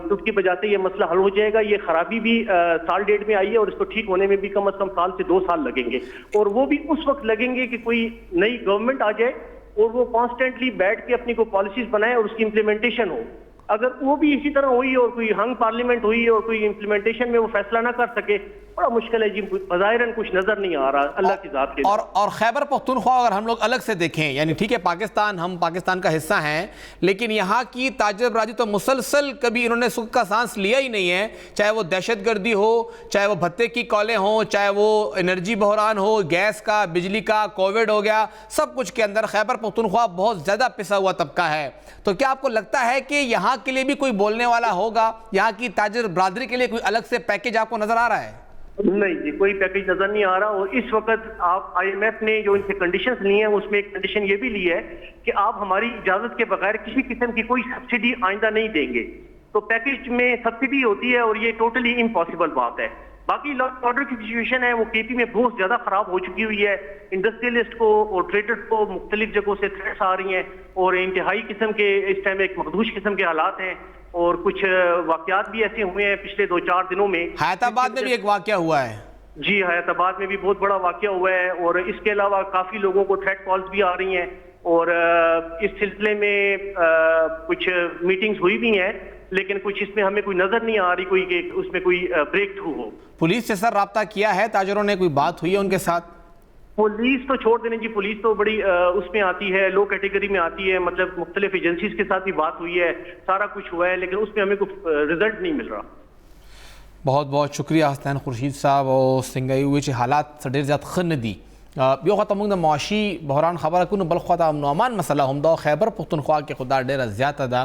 चुटकी बजाते ये मसला हल हो जाएगा। ये खराबी भी साल डेढ़ में आई है और इसको ठीक होने में भी कम से कम 1 से 2 साल लगेंगे, और वो भी उस वक्त लगेंगे कि कोई नई गवर्नमेंट आ जाए और वो कॉन्स्टेंटली बैठ के अपनी कोई पॉलिसीज बनाए और उसकी इम्प्लीमेंटेशन हो। अगर वो भी इसी तरह हुई और कोई हंग पार्लियामेंट हुई और कोई इम्प्लीमेंटेशन में वो फैसला ना कर सके, बड़ा मुश्किल है जी। बज़ाहिरन कुछ नजर नहीं आ रहा अल्लाह की जात के। और खैबर पख्तूनख्वा अगर हम लोग अलग से देखें, यानी ठीक है पाकिस्तान, हम पाकिस्तान का हिस्सा हैं, लेकिन यहाँ की ताजर बरादरी तो मुसलसल कभी इन्होंने सुख का सांस लिया ही नहीं है। चाहे वो दहशतगर्दी हो, चाहे वो भत्ते की कॉलें हों, चाहे वो एनर्जी बहरान हो, गैस का, बिजली का, कोविड हो गया, सब कुछ के अंदर खैबर पख्तूनख्वा बहुत ज़्यादा पिसा हुआ तबका है। तो क्या आपको लगता है कि यहाँ के लिए भी कोई बोलने वाला होगा? यहाँ की ताजर बरादरी के लिए कोई अलग से पैकेज आपको नजर आ रहा है? नहीं जी, कोई पैकेज नजर नहीं आ रहा। और इस वक्त आप आईएमएफ ने जो इनसे कंडीशंस ली हैं उसमें एक कंडीशन ये भी ली है कि आप हमारी इजाजत के बगैर किसी किस्म की कोई सब्सिडी आइंदा नहीं देंगे। तो पैकेज में सब्सिडी होती है और ये टोटली इम्पॉसिबल बात है। बाकी लॉ ऑर्डर की सिचुएशन है वो केपी में बहुत ज्यादा खराब हो चुकी हुई है। इंडस्ट्रियलिस्ट को और ट्रेडर्स को मुख्तलिफ जगहों से थ्रेट्स आ रही हैं और इंतहाई किस्म के इस टाइम एक मखदूश किस्म के हालात हैं। और कुछ वाकयात भी ऐसे हुए हैं पिछले 2-4 दिनों में। हैदराबाद में भी एक वाकया हुआ है। जी, हैदराबाद में भी बहुत बड़ा वाकया हुआ है और इसके अलावा काफी लोगों को थ्रेट कॉल्स भी आ रही हैं और इस सिलसिले में कुछ मीटिंग्स हुई भी हैं, लेकिन कुछ इसमें हमें कोई नजर नहीं आ रही कोई कि उसमें कोई ब्रेक थ्रू हो। पुलिस से सर राब्ता किया है ताजरों ने, कोई बात हुई है उनके साथ? पुलिस तो छोड़ देने जी, पुलिस तो बड़ी उसमें आती है, लो कैटेगरी में आती है, मतलब मुख्तलिफ एजेंसीज के साथ भी बात हुई है, सारा कुछ हुआ है, लेकिन उसमें हमें कुछ रिजल्ट नहीं मिल रहा। बहुत बहुत शुक्रिया हसनैन खुर्शीद साहब और सिंगाई हुए हालात से ढेर ज़्यादा खन दी यो ख़त्म द मुआशी बहरान खबर कुन बल खुदा अमन मसला हमदा खैबर पुख्तनख्वा के खुदा ढेर ज़्यादा दा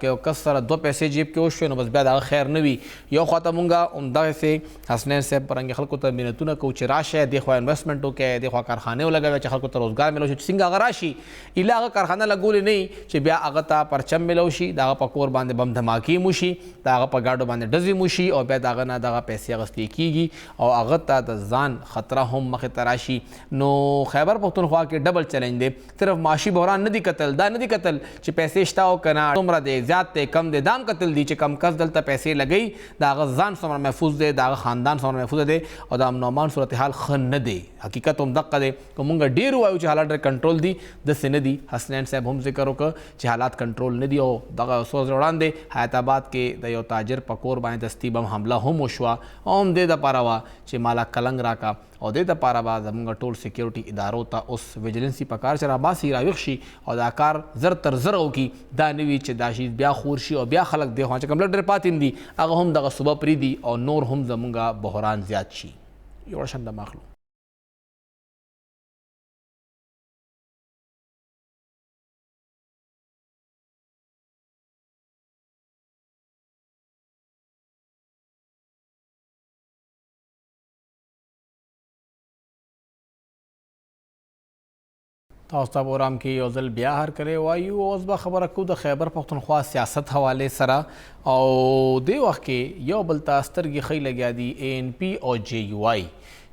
कि कसर 2 पैसे जेब के ओश बस ब्याद खैर नवी यो ख़त्मूंगा उमदा से हसनैन साहब परंगे खल को मिनतुन को राश है देखो इन्वेस्टमेंटों के देखो कारखाने लगे खल को रोजगार मिलो सिंग अगराशी इला कारखाना लगोले नहीं चे ब्या अगता परचम मिलोशी दागा पकोर बांधे बम धमाकी मुशी दागा पर गाडो बांधे डजी मुशी और ब्या दागा ना दागा पैसे अगस्ती कीगी और अगता द जान खतरा हम मख तराशी नो खैबर पख्तूनख्वा के डबल चैलेंज दे सिर्फ माशी बहरान नदी कतल दा नदी कतल चे पैसे इश्ताओ कना तुमरा दे ज़्यादा कम दे दाम कतल दी चे कम कस दलता पैसे लगई दागा जान समर महफूज दे दागा ख़ानदान समर महफूज दे और दाम नौमान सूरत हाल खन न दे हकीकत हम दक्का दे को मुंगा डेर हुआ चे हालात कंट्रोल दी दस से नदी हसनैन साहब हम जिक्र हो चे हालात कंट्रोल नदी और दागा सोच उड़ान दे हैदराबाद के दयो ताजर पकोर बाएँ दस्ती बम हमला हम ओशवा ओम दे द पारावा चे माला कलंग राका और दे द पाराबाद जमंगा टोल सिक्योरिटी इदारों ता उस विजिलेंसी पकार चराबासी राविक्षी और दाकार जर तर जर की दानवी चे दाशी ब्या खूरशी और ब्या खलक दे हाँ कमलट डर पातिन दी अगर हम दगा सुबह प्रीदी और नूर हम जमंगा बहरान ज्यादशी ये शंदा माखलू तास्ताबोराम की योजल ब्या हर करे वायु ओजबा खबर अकू द खैबर पख्तूनख्वा सियासत हवाले सरा और दे वक्त के यो बलता अस्तर की खई लग्या दी ANP और JUI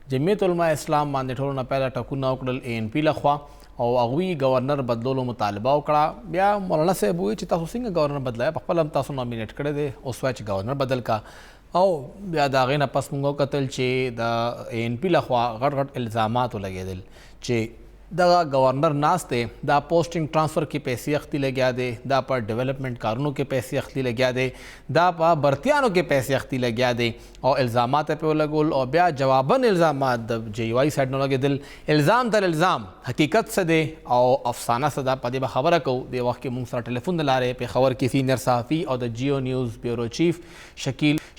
जमीयत उलमा इस्लाम मानदे ठोर न पहला टकुना उकड़ल ANP लखवा और अगवी गवर्नर बदलोलो मुतालबा उकड़ा ब्या मौलाना से बुए चिता हुसिंग गवर्नर बदलाया पप्पल हम तासु नॉमिनेट करे दे उस वच गवर्नर बदल का और ब्या दागे न पस मुंगो कतल चे द ANP लखवा गट गट इल्ज़ामात लगे दिल चे दगा गवर्नर नास्ते दा पोस्टिंग ट्रांसफ़र के पैसे अख्ती ले गया दे दा पर डेवलपमेंट कारणों के पैसे अख्ती ले गया दे दा पर बर्तियानों के पैसे अख्ती ले गया दे और इल्ज़ामात पे लगुल और ब्या जवाबन इल्ज़ामात JUI साइड न लगे दिल इल्ज़ाम दर इल्ज़ाम हकीकत से दे और अफसाना से दा पदे खबर को दे वक्त के मुंग सर टेलीफोन दिला रहे पे खबर की सीनियर सहाफ़ी और द जियो न्यूज़ ब्यूरो चीफ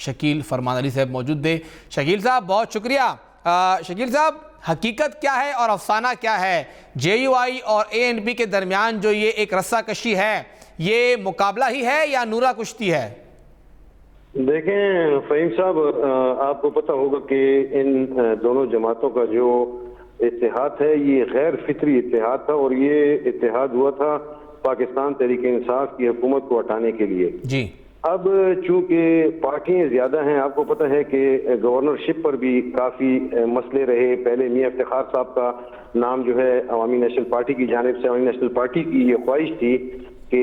शकील फरमान अली साहब मौजूद दे। शकील साहब बहुत शुक्रिया। शकील साहब हकीकत क्या है और अफसाना क्या है JUI और ANP के दरमियान जो ये एक रस्सा कशी है ये मुकाबला ही है या नूरा कुश्ती है? देखें फ़हीम साहब, आपको पता होगा कि इन दोनों जमातों का जो इत्तेहाद है ये गैर फितरी इत्तेहाद था और ये इत्तेहाद हुआ था पाकिस्तान तहरीक इंसाफ की हुकूमत को हटाने के लिए। जी अब चूंकि पार्टियां ज्यादा हैं, आपको पता है कि गवर्नरशिप पर भी काफी मसले रहे। पहले मियां इफ्तिखार साहब का नाम जो है अवामी नेशनल पार्टी की जानिब से, अवामी नेशनल पार्टी की ये ख्वाहिश थी कि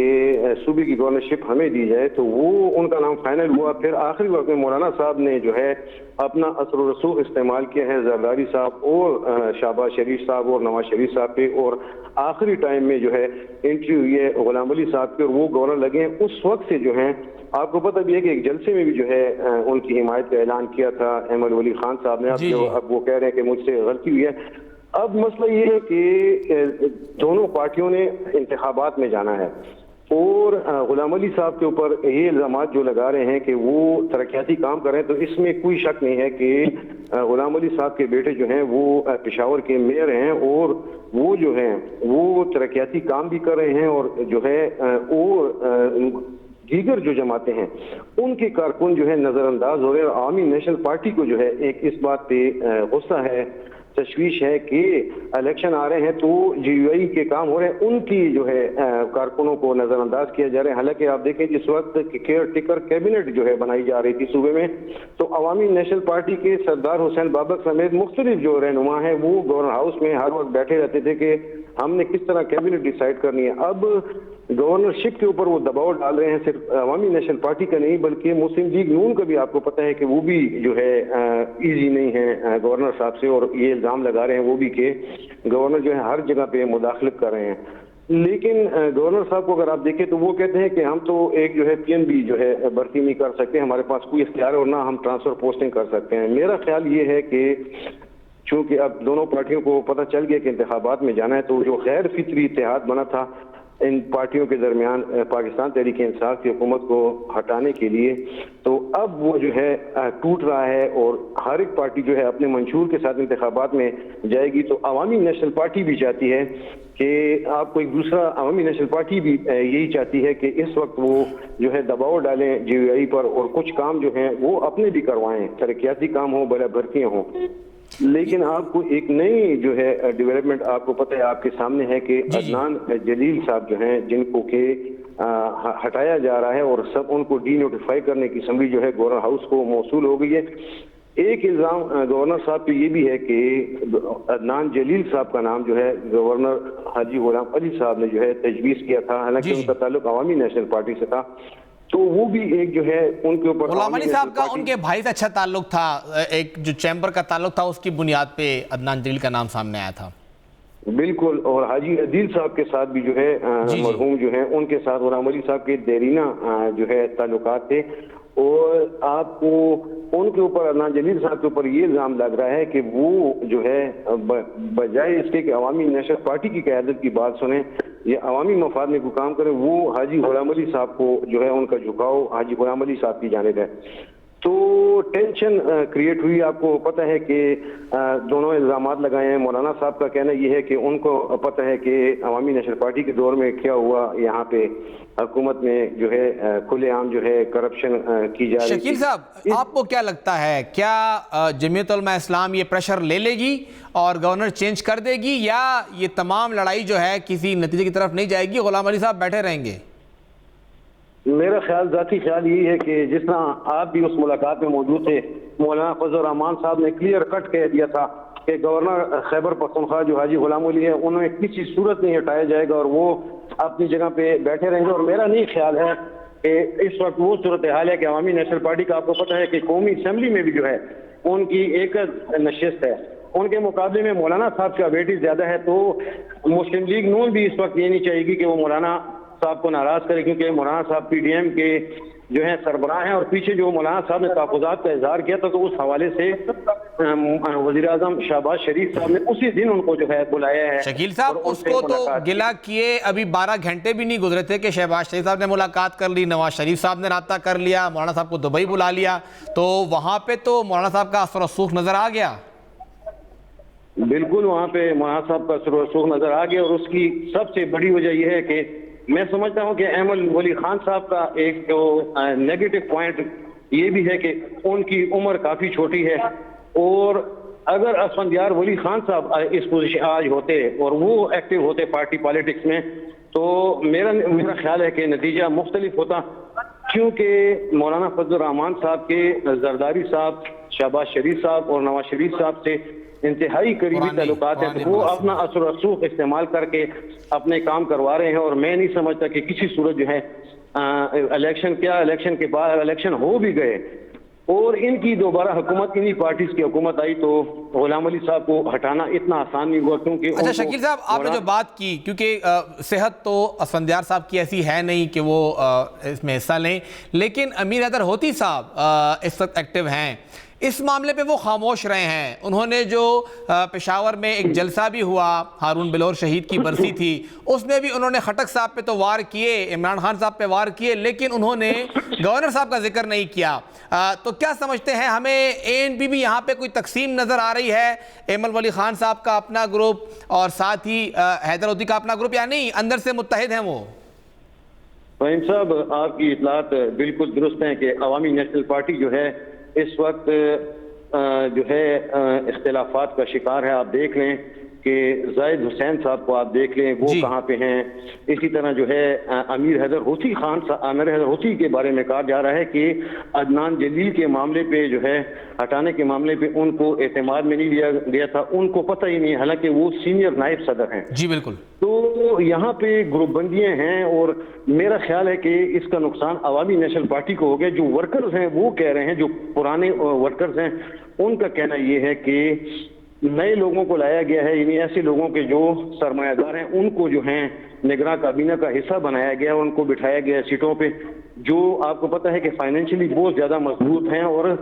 सूबे की गवर्नरशिप हमें दी जाए, तो वो उनका नाम फाइनल हुआ। फिर आखिरी वक्त में मौलाना साहब ने जो है अपना असर रसूख इस्तेमाल किया है जरदारी साहब और शहबाज शरीफ साहब और नवाज शरीफ साहब पे, और आखिरी टाइम में जो है एंट्री हुई है गुलाम अली साहब की और वो गवर्नर लगे हैं। उस वक्त से जो है आपको पता भी है कि एक जलसे में भी जो है उनकी हिमायत का ऐलान किया था अहमद वली खान साहब ने। अब वो कह रहे हैं कि मुझसे गलती हुई है। अब मसला ये है कि दोनों पार्टियों ने इंतखाबात में जाना है और गुलाम अली साहब के ऊपर ये इल्जाम जो लगा रहे हैं कि वो तरक्याती काम कर रहे हैं, तो इसमें कोई शक नहीं है कि गुलाम अली साहब के बेटे जो हैं वो पेशावर के मेयर हैं और वो जो हैं वो तरक्याती काम भी कर रहे हैं और जो है और दीगर जो जमाते हैं उनके कारकुन जो है नजरअंदाज हो रहे हैं। आवामी नेशनल पार्टी को जो है एक इस बात पे गुस्सा है, तशवीश है कि इलेक्शन आ रहे हैं तो JUI के काम हो रहे हैं, उनकी जो है कारकुनों को नजरअंदाज किया जा रहा है। हालांकि आप देखें जिस वक्त केयर टेकर कैबिनेट जो है बनाई जा रही थी सूबे में, तो अवामी नेशनल पार्टी के सरदार हुसैन बाबक समेत मुख्तलिफ जो रहनुमा हैं वो गवर्नर हाउस में हर वक्त बैठे रहते थे कि हमने किस तरह कैबिनेट डिसाइड करनी है। अब गवर्नरशिप के ऊपर वो दबाव डाल रहे हैं, सिर्फ अवामी नेशनल पार्टी का नहीं बल्कि मुस्लिम लीग नून का भी आपको पता है कि वो भी जो है इजी नहीं है गवर्नर साहब से, और ये इल्ज़ाम लगा रहे हैं वो भी कि गवर्नर जो है हर जगह पे मुदाखलत कर रहे हैं। लेकिन गवर्नर साहब को अगर आप देखें तो वो कहते हैं कि हम तो एक जो है PNB जो है भर्ती नहीं कर सकते, हमारे पास कोई इख्तियार है और ना हम ट्रांसफर पोस्टिंग कर सकते हैं। मेरा ख्याल ये है कि चूंकि अब दोनों पार्टियों को पता चल गया कि इंतखाबात में जाना है, तो जो गैर फितरी इत्तेहाद बना था इन पार्टियों के दरमियान पाकिस्तान तहरीक इंसाफ की हुकूमत को हटाने के लिए, तो अब वो जो है टूट रहा है और हर एक पार्टी जो है अपने मंशूर के साथ इंतखाबात में जाएगी। तो अवामी नेशनल पार्टी भी चाहती है कि आपको एक दूसरा, अवामी नेशनल पार्टी भी यही चाहती है कि इस वक्त वो जो है दबाव डालें GUI पर और कुछ काम जो हैं वो अपने भी करवाएं, तरक्याती काम हो, बड़ा भर्तियाँ हों। लेकिन आपको एक नई जो है डेवलपमेंट आपको पता है आपके सामने है कि अदनान जलील साहब जो हैं जिनको के हटाया जा रहा है और सब उनको डीनोटिफाई करने की असम्बली जो है गवर्नर हाउस को मौसूल हो गई है। एक इल्ज़ाम गवर्नर साहब पे ये भी है कि अदनान जलील साहब का नाम जो है गवर्नर हाजी गुलाम अली साहब ने जो है तजवीज़ किया था, हालांकि उनका ताल्लुक अवामी नेशनल पार्टी से था, तो वो भी एक जो है उनके ऊपर गुलाम अली साहब का उनके भाई से अच्छा ताल्लुक था, एक जो चैम्बर का ताल्लुक था उसकी बुनियाद पे अदनान जलील का नाम सामने आया था। बिल्कुल, और हाजी अदील साहब के साथ भी जो है मरहूम जो है उनके साथ गुलाम अली साहब के देरीना जो है ताल्लुकात थे, और आपको उनके ऊपर अदनान जलील साहब के ऊपर ये इल्ज़ाम लग रहा है कि वो जो है बजाय इसके कि अवामी नेशनल पार्टी की क़यादत की बात सुने या अवामी मफाद में कोई काम करे, वो हाजी गुलाम अली साहब को जो है उनका झुकाव हाजी गुलाम अली साहब की जानिब है। तो टेंशन क्रिएट हुई। आपको पता है कि दोनों इल्ज़ामात लगाए हैं। मौलाना साहब का कहना यह है कि उनको पता है कि अवामी नेशनल पार्टी के दौर में क्या हुआ, यहाँ पे हुकूमत में जो है खुलेआम जो है करप्शन की जा रही है। शकील साहब, आपको क्या लगता है, क्या जमीयत उलमा इस्लाम ये प्रेशर ले लेगी और गवर्नर चेंज कर देगी, या ये तमाम लड़ाई जो है किसी नतीजे की तरफ नहीं जाएगी, गुलाम अली साहब बैठे रहेंगे? मेरा ख्याल, जाती ख्याल यही है कि जिस तरह आप भी उस मुलाकात में मौजूद थे, मौलाना फजल रहमान साहब ने क्लियर कट कह दिया था कि गवर्नर खैबर पख्तूनख्वा जो हाजी गुलाम अली है उन्हें किसी सूरत नहीं हटाया जाएगा और वो अपनी जगह पे बैठे रहेंगे। और मेरा नहीं ख्याल है कि इस वक्त वो सूरत हाल है कि अवामी नेशनल पार्टी का आपको पता है कि कौमी असम्बली में भी जो है उनकी एक नशिस्त है, उनके मुकाबले में मौलाना साहब का वेटेज ज्यादा है। तो मुस्लिम लीग नून भी इस वक्त ये नहीं चाहेगी कि वो मौलाना साहब को नाराज करे, क्योंकि मौलाना साहब PDM के जो है सरबराह हैं और पीछे जो मौलाना साहब ने तहफ़्फ़ुज़ात का इज़हार किया था, तो उस हवाले से वज़ीर आज़म शहबाज शरीफ साहब ने उसी दिन उनको जो है बुलाया है। शकील साहब, उसको तो गिला किए अभी 12 घंटे भी नहीं गुजरे थे कि शहबाज शरीफ साहब ने मुलाकात कर ली, नवाज शरीफ साहब ने राब्ता कर लिया, मौलाना साहब को दुबई बुला लिया, तो वहाँ पे तो मौलाना साहब का असर रसूख नजर आ गया। बिल्कुल, वहाँ पे मौलाना साहब का असर रसूख नजर आ गया, और उसकी सबसे बड़ी वजह यह है कि मैं समझता हूं कि अहमद वली खान साहब का एक जो नेगेटिव पॉइंट ये भी है कि उनकी उम्र काफी छोटी है, और अगर असफंदियार वली खान साहब इस पोजीशन आज होते और वो एक्टिव होते पार्टी पॉलिटिक्स में, तो मेरा ख्याल है कि नतीजा मुख्तलिफ होता, क्योंकि मौलाना फजल रहमान साहब के जरदारी साहब, शहबाज शरीफ साहब और नवाज शरीफ साहब से इंतहाई करीबी ताल्लुकात हैं, तो वो अपना असर रसूख इस्तेमाल करके अपने काम करवा रहे हैं। और मैं नहीं समझता कि किसी सूरत जो है इलेक्शन के बाद इलेक्शन हो भी गए और इनकी दोबारा हुकूमत, इन्हीं पार्टीज की हुकूमत आई, तो गुलाम अली साहब को हटाना इतना आसान नहीं हुआ। क्योंकि अच्छा शकील साहब, आपने जो बात की, क्योंकि सेहत तो असफंदियार साहब की ऐसी है नहीं कि वो इसमें हिस्सा लें, लेकिन अमीर हैदर होती साहब इस वक्त एक्टिव हैं, इस मामले पे वो खामोश रहे हैं। उन्होंने जो पेशावर में एक जलसा भी हुआ, हारून बिलोर शहीद की बरसी थी, उसमें भी उन्होंने खटक साहब पे तो वार किए, इमरान खान साहब पे वार किए, लेकिन उन्होंने गवर्नर साहब का जिक्र नहीं किया। तो क्या समझते हैं, हमें ANP भी यहाँ पे कोई तकसीम नज़र आ रही है, अहमद वली खान साहब का अपना ग्रुप और साथ ही हैदर होती का अपना ग्रुप, या नहीं अंदर से मुत्तहिद हैं वो? फ़हीम साहब, आपकी इतलात बिल्कुल दुरुस्त हैं कि अवामी नेशनल पार्टी जो है इस वक्त जो है इख्तिलाफात का शिकार है। आप देख लें कि जाहिद हुसैन साहब को आप देख लें, वो कहाँ पे हैं। इसी तरह जो है अमीर हैदर होती के बारे में कहा जा रहा है कि अदनान जलील के मामले पे जो है हटाने के मामले पे उनको एतमाद में नहीं लिया गया था, उनको पता ही नहीं, हालांकि वो सीनियर नायब सदर हैं। जी बिल्कुल। तो यहाँ पे ग्रुप बंदियां हैं और मेरा ख्याल है कि इसका नुकसान अवामी नेशनल पार्टी को हो गया। जो वर्कर्स हैं वो कह रहे हैं, जो पुराने वर्कर्स हैं उनका कहना ये है कि नए लोगों को लाया गया है, यानी ऐसे लोगों के जो सरमायादार हैं उनको जो है निगरान काबीना का हिस्सा बनाया गया, उनको बिठाया गया सीटों पे, जो आपको पता है कि फाइनेंशियली बहुत ज्यादा मजबूत हैं। और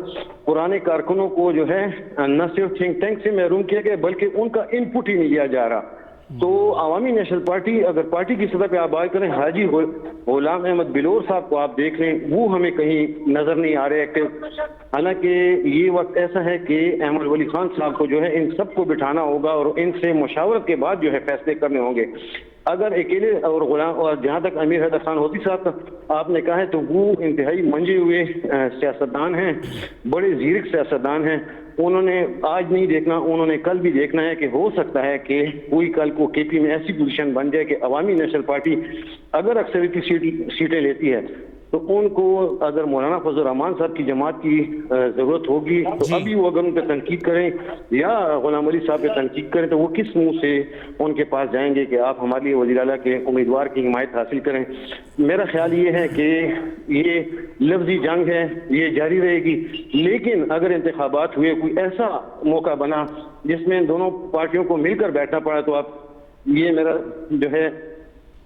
पुराने कारकुनों को जो है न सिर्फ थिंक टैंक से महरूम किया गया बल्कि उनका इनपुट ही नहीं लिया जा रहा। तो अवामी नेशनल पार्टी, अगर पार्टी की सतह पे आप बात करें, हाजी गुलाम अहमद बिलोर साहब को आप देख लें, वो हमें कहीं नजर नहीं आ रहे एक्टिव। हालांकि ये वक्त ऐसा है कि अहमद वली खान साहब को जो है इन सबको बिठाना होगा और इनसे मुशावरत के बाद जो है फैसले करने होंगे। अगर अकेले और गुलाम और जहाँ तक अमीर हैदर खान होती साहब का आपने कहा है तो वो इंतहाई मंजे हुए सियासतदान हैं, बड़े जीरक सियासतदान हैं। उन्होंने आज नहीं देखना, उन्होंने कल भी देखना है कि हो सकता है कि कोई कल को केपी में ऐसी पोजीशन बन जाए कि अवामी नेशनल पार्टी अगर अक्सरियती सीटें लेती है तो उनको अगर मौलाना फजल रहमान साहब की जमात की जरूरत होगी तो अभी वो अगर उन पर तनकीद करें या गुलाम अली साहब पे तनकीद करें तो वो किस मुंह से उनके पास जाएंगे कि आप हमारे लिए वज़ीर आला के उम्मीदवार की हिमायत हासिल करें। मेरा ख्याल ये है कि ये लफ्जी जंग है, ये जारी रहेगी, लेकिन अगर इंतखाबात हुए, कोई ऐसा मौका बना जिसमें दोनों पार्टियों को मिलकर बैठना पड़ा तो आप ये मेरा जो है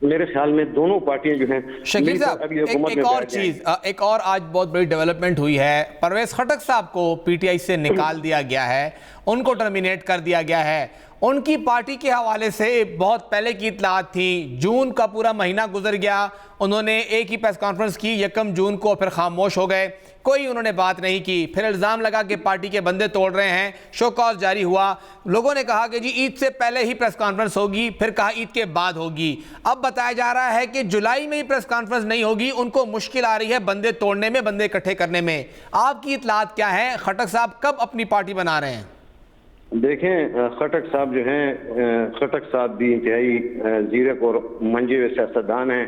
मेरे ख्याल में दोनों पार्टियां जो हैं शकील साहब एक और आज बहुत बड़ी डेवलपमेंट हुई है। परवेज खटक साहब को पीटीआई से निकाल दिया गया है, उनको टर्मिनेट कर दिया गया है। उनकी पार्टी के हवाले से बहुत पहले की इत्तलात थी, जून का पूरा महीना गुजर गया, उन्होंने एक ही प्रेस कॉन्फ्रेंस की 1 जून को, फिर खामोश हो गए, कोई उन्होंने बात नहीं की। फिर इल्ज़ाम लगा कि पार्टी के बंदे तोड़ रहे हैं, शो कॉज जारी हुआ, लोगों ने कहा कि जी ईद से पहले ही प्रेस कॉन्फ्रेंस होगी, फिर कहा ईद के बाद होगी। अब बताया जा रहा है कि जुलाई में ही प्रेस कॉन्फ्रेंस नहीं होगी, उनको मुश्किल आ रही है बंदे तोड़ने में, बंदे इकट्ठे करने में। आपकी इत्तलात क्या है? खटक साहब कब अपनी पार्टी बना रहे हैं? देखें, खटक साहब जो हैं, खटक साहब भी इंतहाई जीरक और मंजे हुए सियासतदान हैं।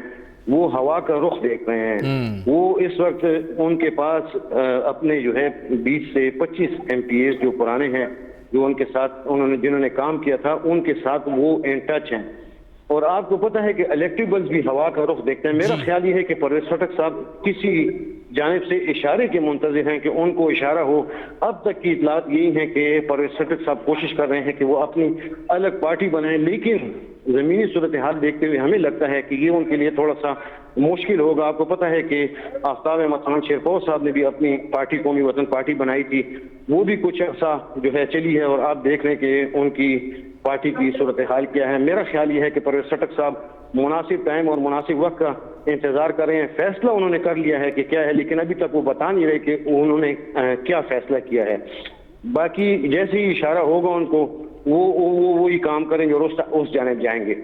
वो हवा का रुख देख रहे हैं। वो इस वक्त उनके पास अपने जो है 20 से 25 MPs जो पुराने हैं, जो उनके साथ उन्होंने जिन्होंने काम किया था, उनके साथ वो इन टच हैं। और आपको पता है कि इलेक्टेबल्स भी हवा का रुख देखते हैं। मेरा ख्याल ये है कि परवेज खटक साहब किसी जानिब से इशारे के मुंतज़िर हैं कि उनको इशारा हो। अब तक की इतलात यही है कि परवेज खटक साहब कोशिश कर रहे हैं कि वो अपनी अलग पार्टी बनाएं, लेकिन ज़मीनी सूरत हाल देखते हुए हमें लगता है कि ये उनके लिए थोड़ा सा मुश्किल होगा। आपको पता है कि आफ्ताब अहमद खान शेरखौर साहब ने भी अपनी पार्टी कौमी वतन पार्टी बनाई थी, वो भी कुछ अर्सा जो है चली है और आप देख रहे हैं कि उनकी पार्टी की सूरत हाल क्या है। मेरा ख्याल ये है कि परवेज खटक साहब मुनासिब टाइम और मुनासिब वक्त का इंतजार कर रहे हैं। फैसला उन्होंने कर लिया है कि क्या है, लेकिन अभी तक वो बता नहीं रहे कि उन्होंने क्या फैसला किया है। बाकी जैसे ही इशारा होगा उनको वो ही काम करेंगे और उस जानिब जाएंगे।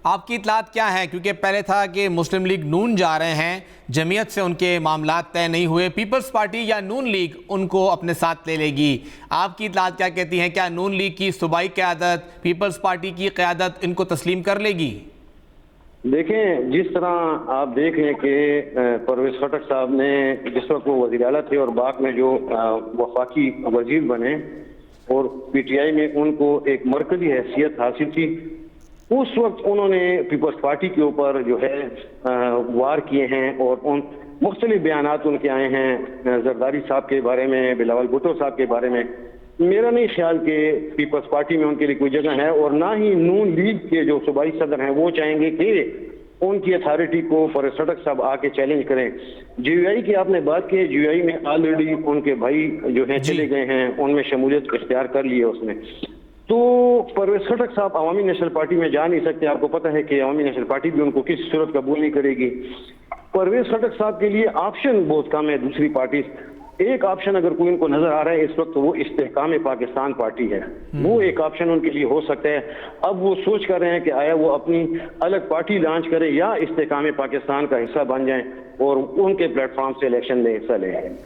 आपकी इतलात क्या है? क्योंकि पहले था कि मुस्लिम लीग नून जा रहे हैं, जमीयत से उनके मामलात तय नहीं हुए, पीपल्स पार्टी या नून लीग उनको अपने साथ ले लेगी। आपकी इतलात क्या कहती हैं? क्या नून लीग की सूबाई क़यादत, पीपल्स पार्टी की क़यादत इनको तस्लीम कर लेगी? देखें, जिस तरह आप देख लें कि परवेज खटक साहब ने जिस वक्त वो वज़ीर आला थे और बाद में जो वफाकी वजीर बने और पीटीआई में उनको एक मरकजी हैसियत हासिल थी, उस वक्त उन्होंने पीपल्स पार्टी के ऊपर जो है वार किए हैं और उन मुख्तलिफ बयानात उनके आए हैं जरदारी साहब के बारे में, बिलावल भुट्टो साहब के बारे में। मेरा नहीं ख्याल कि पीपल्स पार्टी में उनके लिए कोई जगह है और ना ही नून लीग के जो सूबाई सदर हैं वो चाहेंगे कि उनकी अथॉरिटी को परवेज खटक साहब आके चैलेंज करें। जीयूआई की आपने बात की, जीयूआई में ऑलरेडी उनके भाई जो हैं चले गए हैं, उनमें शमूलियत इख्तियार कर ली है उसने। तो परवेज खटक साहब अवामी नेशनल पार्टी में जा नहीं सकते। आपको पता है कि अवामी नेशनल पार्टी भी उनको किसी सूरत कबूल नहीं करेगी। परवेज खटक साहब के लिए ऑप्शन बहुत कम है दूसरी पार्टी। एक ऑप्शन अगर कोई उनको नजर आ रहा है इस वक्त तो वो इस्तेहकाम पाकिस्तान पार्टी है, वो एक ऑप्शन उनके लिए हो सकता है। अब वो सोच कर रहे हैं कि आया वो अपनी अलग पार्टी लॉन्च करें या इस्तेहकाम पाकिस्तान का हिस्सा बन जाएं और उनके प्लेटफॉर्म से इलेक्शन में हिस्सा लें।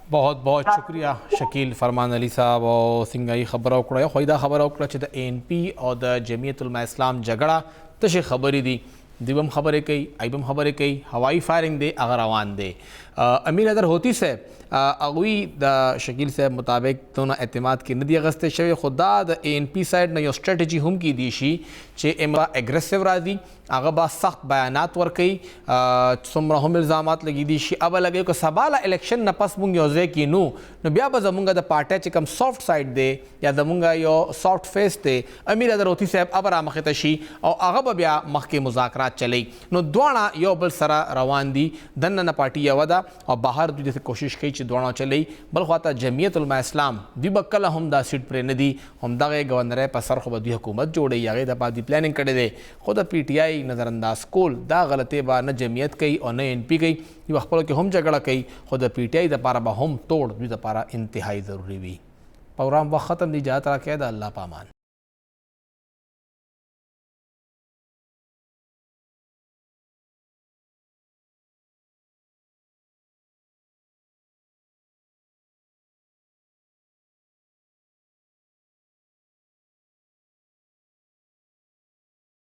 बहुत बहुत शुक्रिया शकील फरमान अली साहब और सिंगाई खबर उकड़ा खुदा खबर उकड़ा च ANP और द जमीयत उलमा इस्लाम झगड़ा तशे खबरी दी दिबम खबर कई आइबम खबर कई हवाई फायरिंग दे अगर रवान दे امیر حیدر هوتی صاحب هغوی د شکیل صاحب مطابق دونه اعتماد کې نه دی اغستې شوی، خو دا د اے این پی سایډ نه یو سټریټجي هم کیدی شي چې امرا اګریسیو راځي، هغه به سخت بیانات ورکوي، څومره هم الزامات لګیدي شي ابه لګوي که سبا له الیکشن نه پس مونږ یو ځای کینو نو بیا به زمونږ د پارټۍ چې کوم سافټ سایډ دی یا زمونږ یو سافټ فیس دی امیر حیدر هوتي صاحب ابه رامخې ته شي او هغه به بیا مخکې مذاکرات چلی، نو دواړه یو بل سره روان دي، دننه پارټي یوه ده او بهر دوی داسې کوشش کوي چې دواړه چلی، بل خواته جمعیت علما اسلام دوی به کله هم دا سیټ پرې نه دي، همدغه ګورنرۍ په سر خو به دوی حکومت جوړوي، هغې دپاره دوی پلانینګ کړی دی، خو د پی ټي آی نظر انداز کول دا غلطۍ به نه جمعیت کوي او نه این پی کوي، دوی خپلو کې هم جګړه کوي، خو د پی ټي آی دپاره به هم توړ دوی دپاره انتهایي ضروري وي. پروګرام وخت ختم دی، اجازت راکړئ، د الله په امان.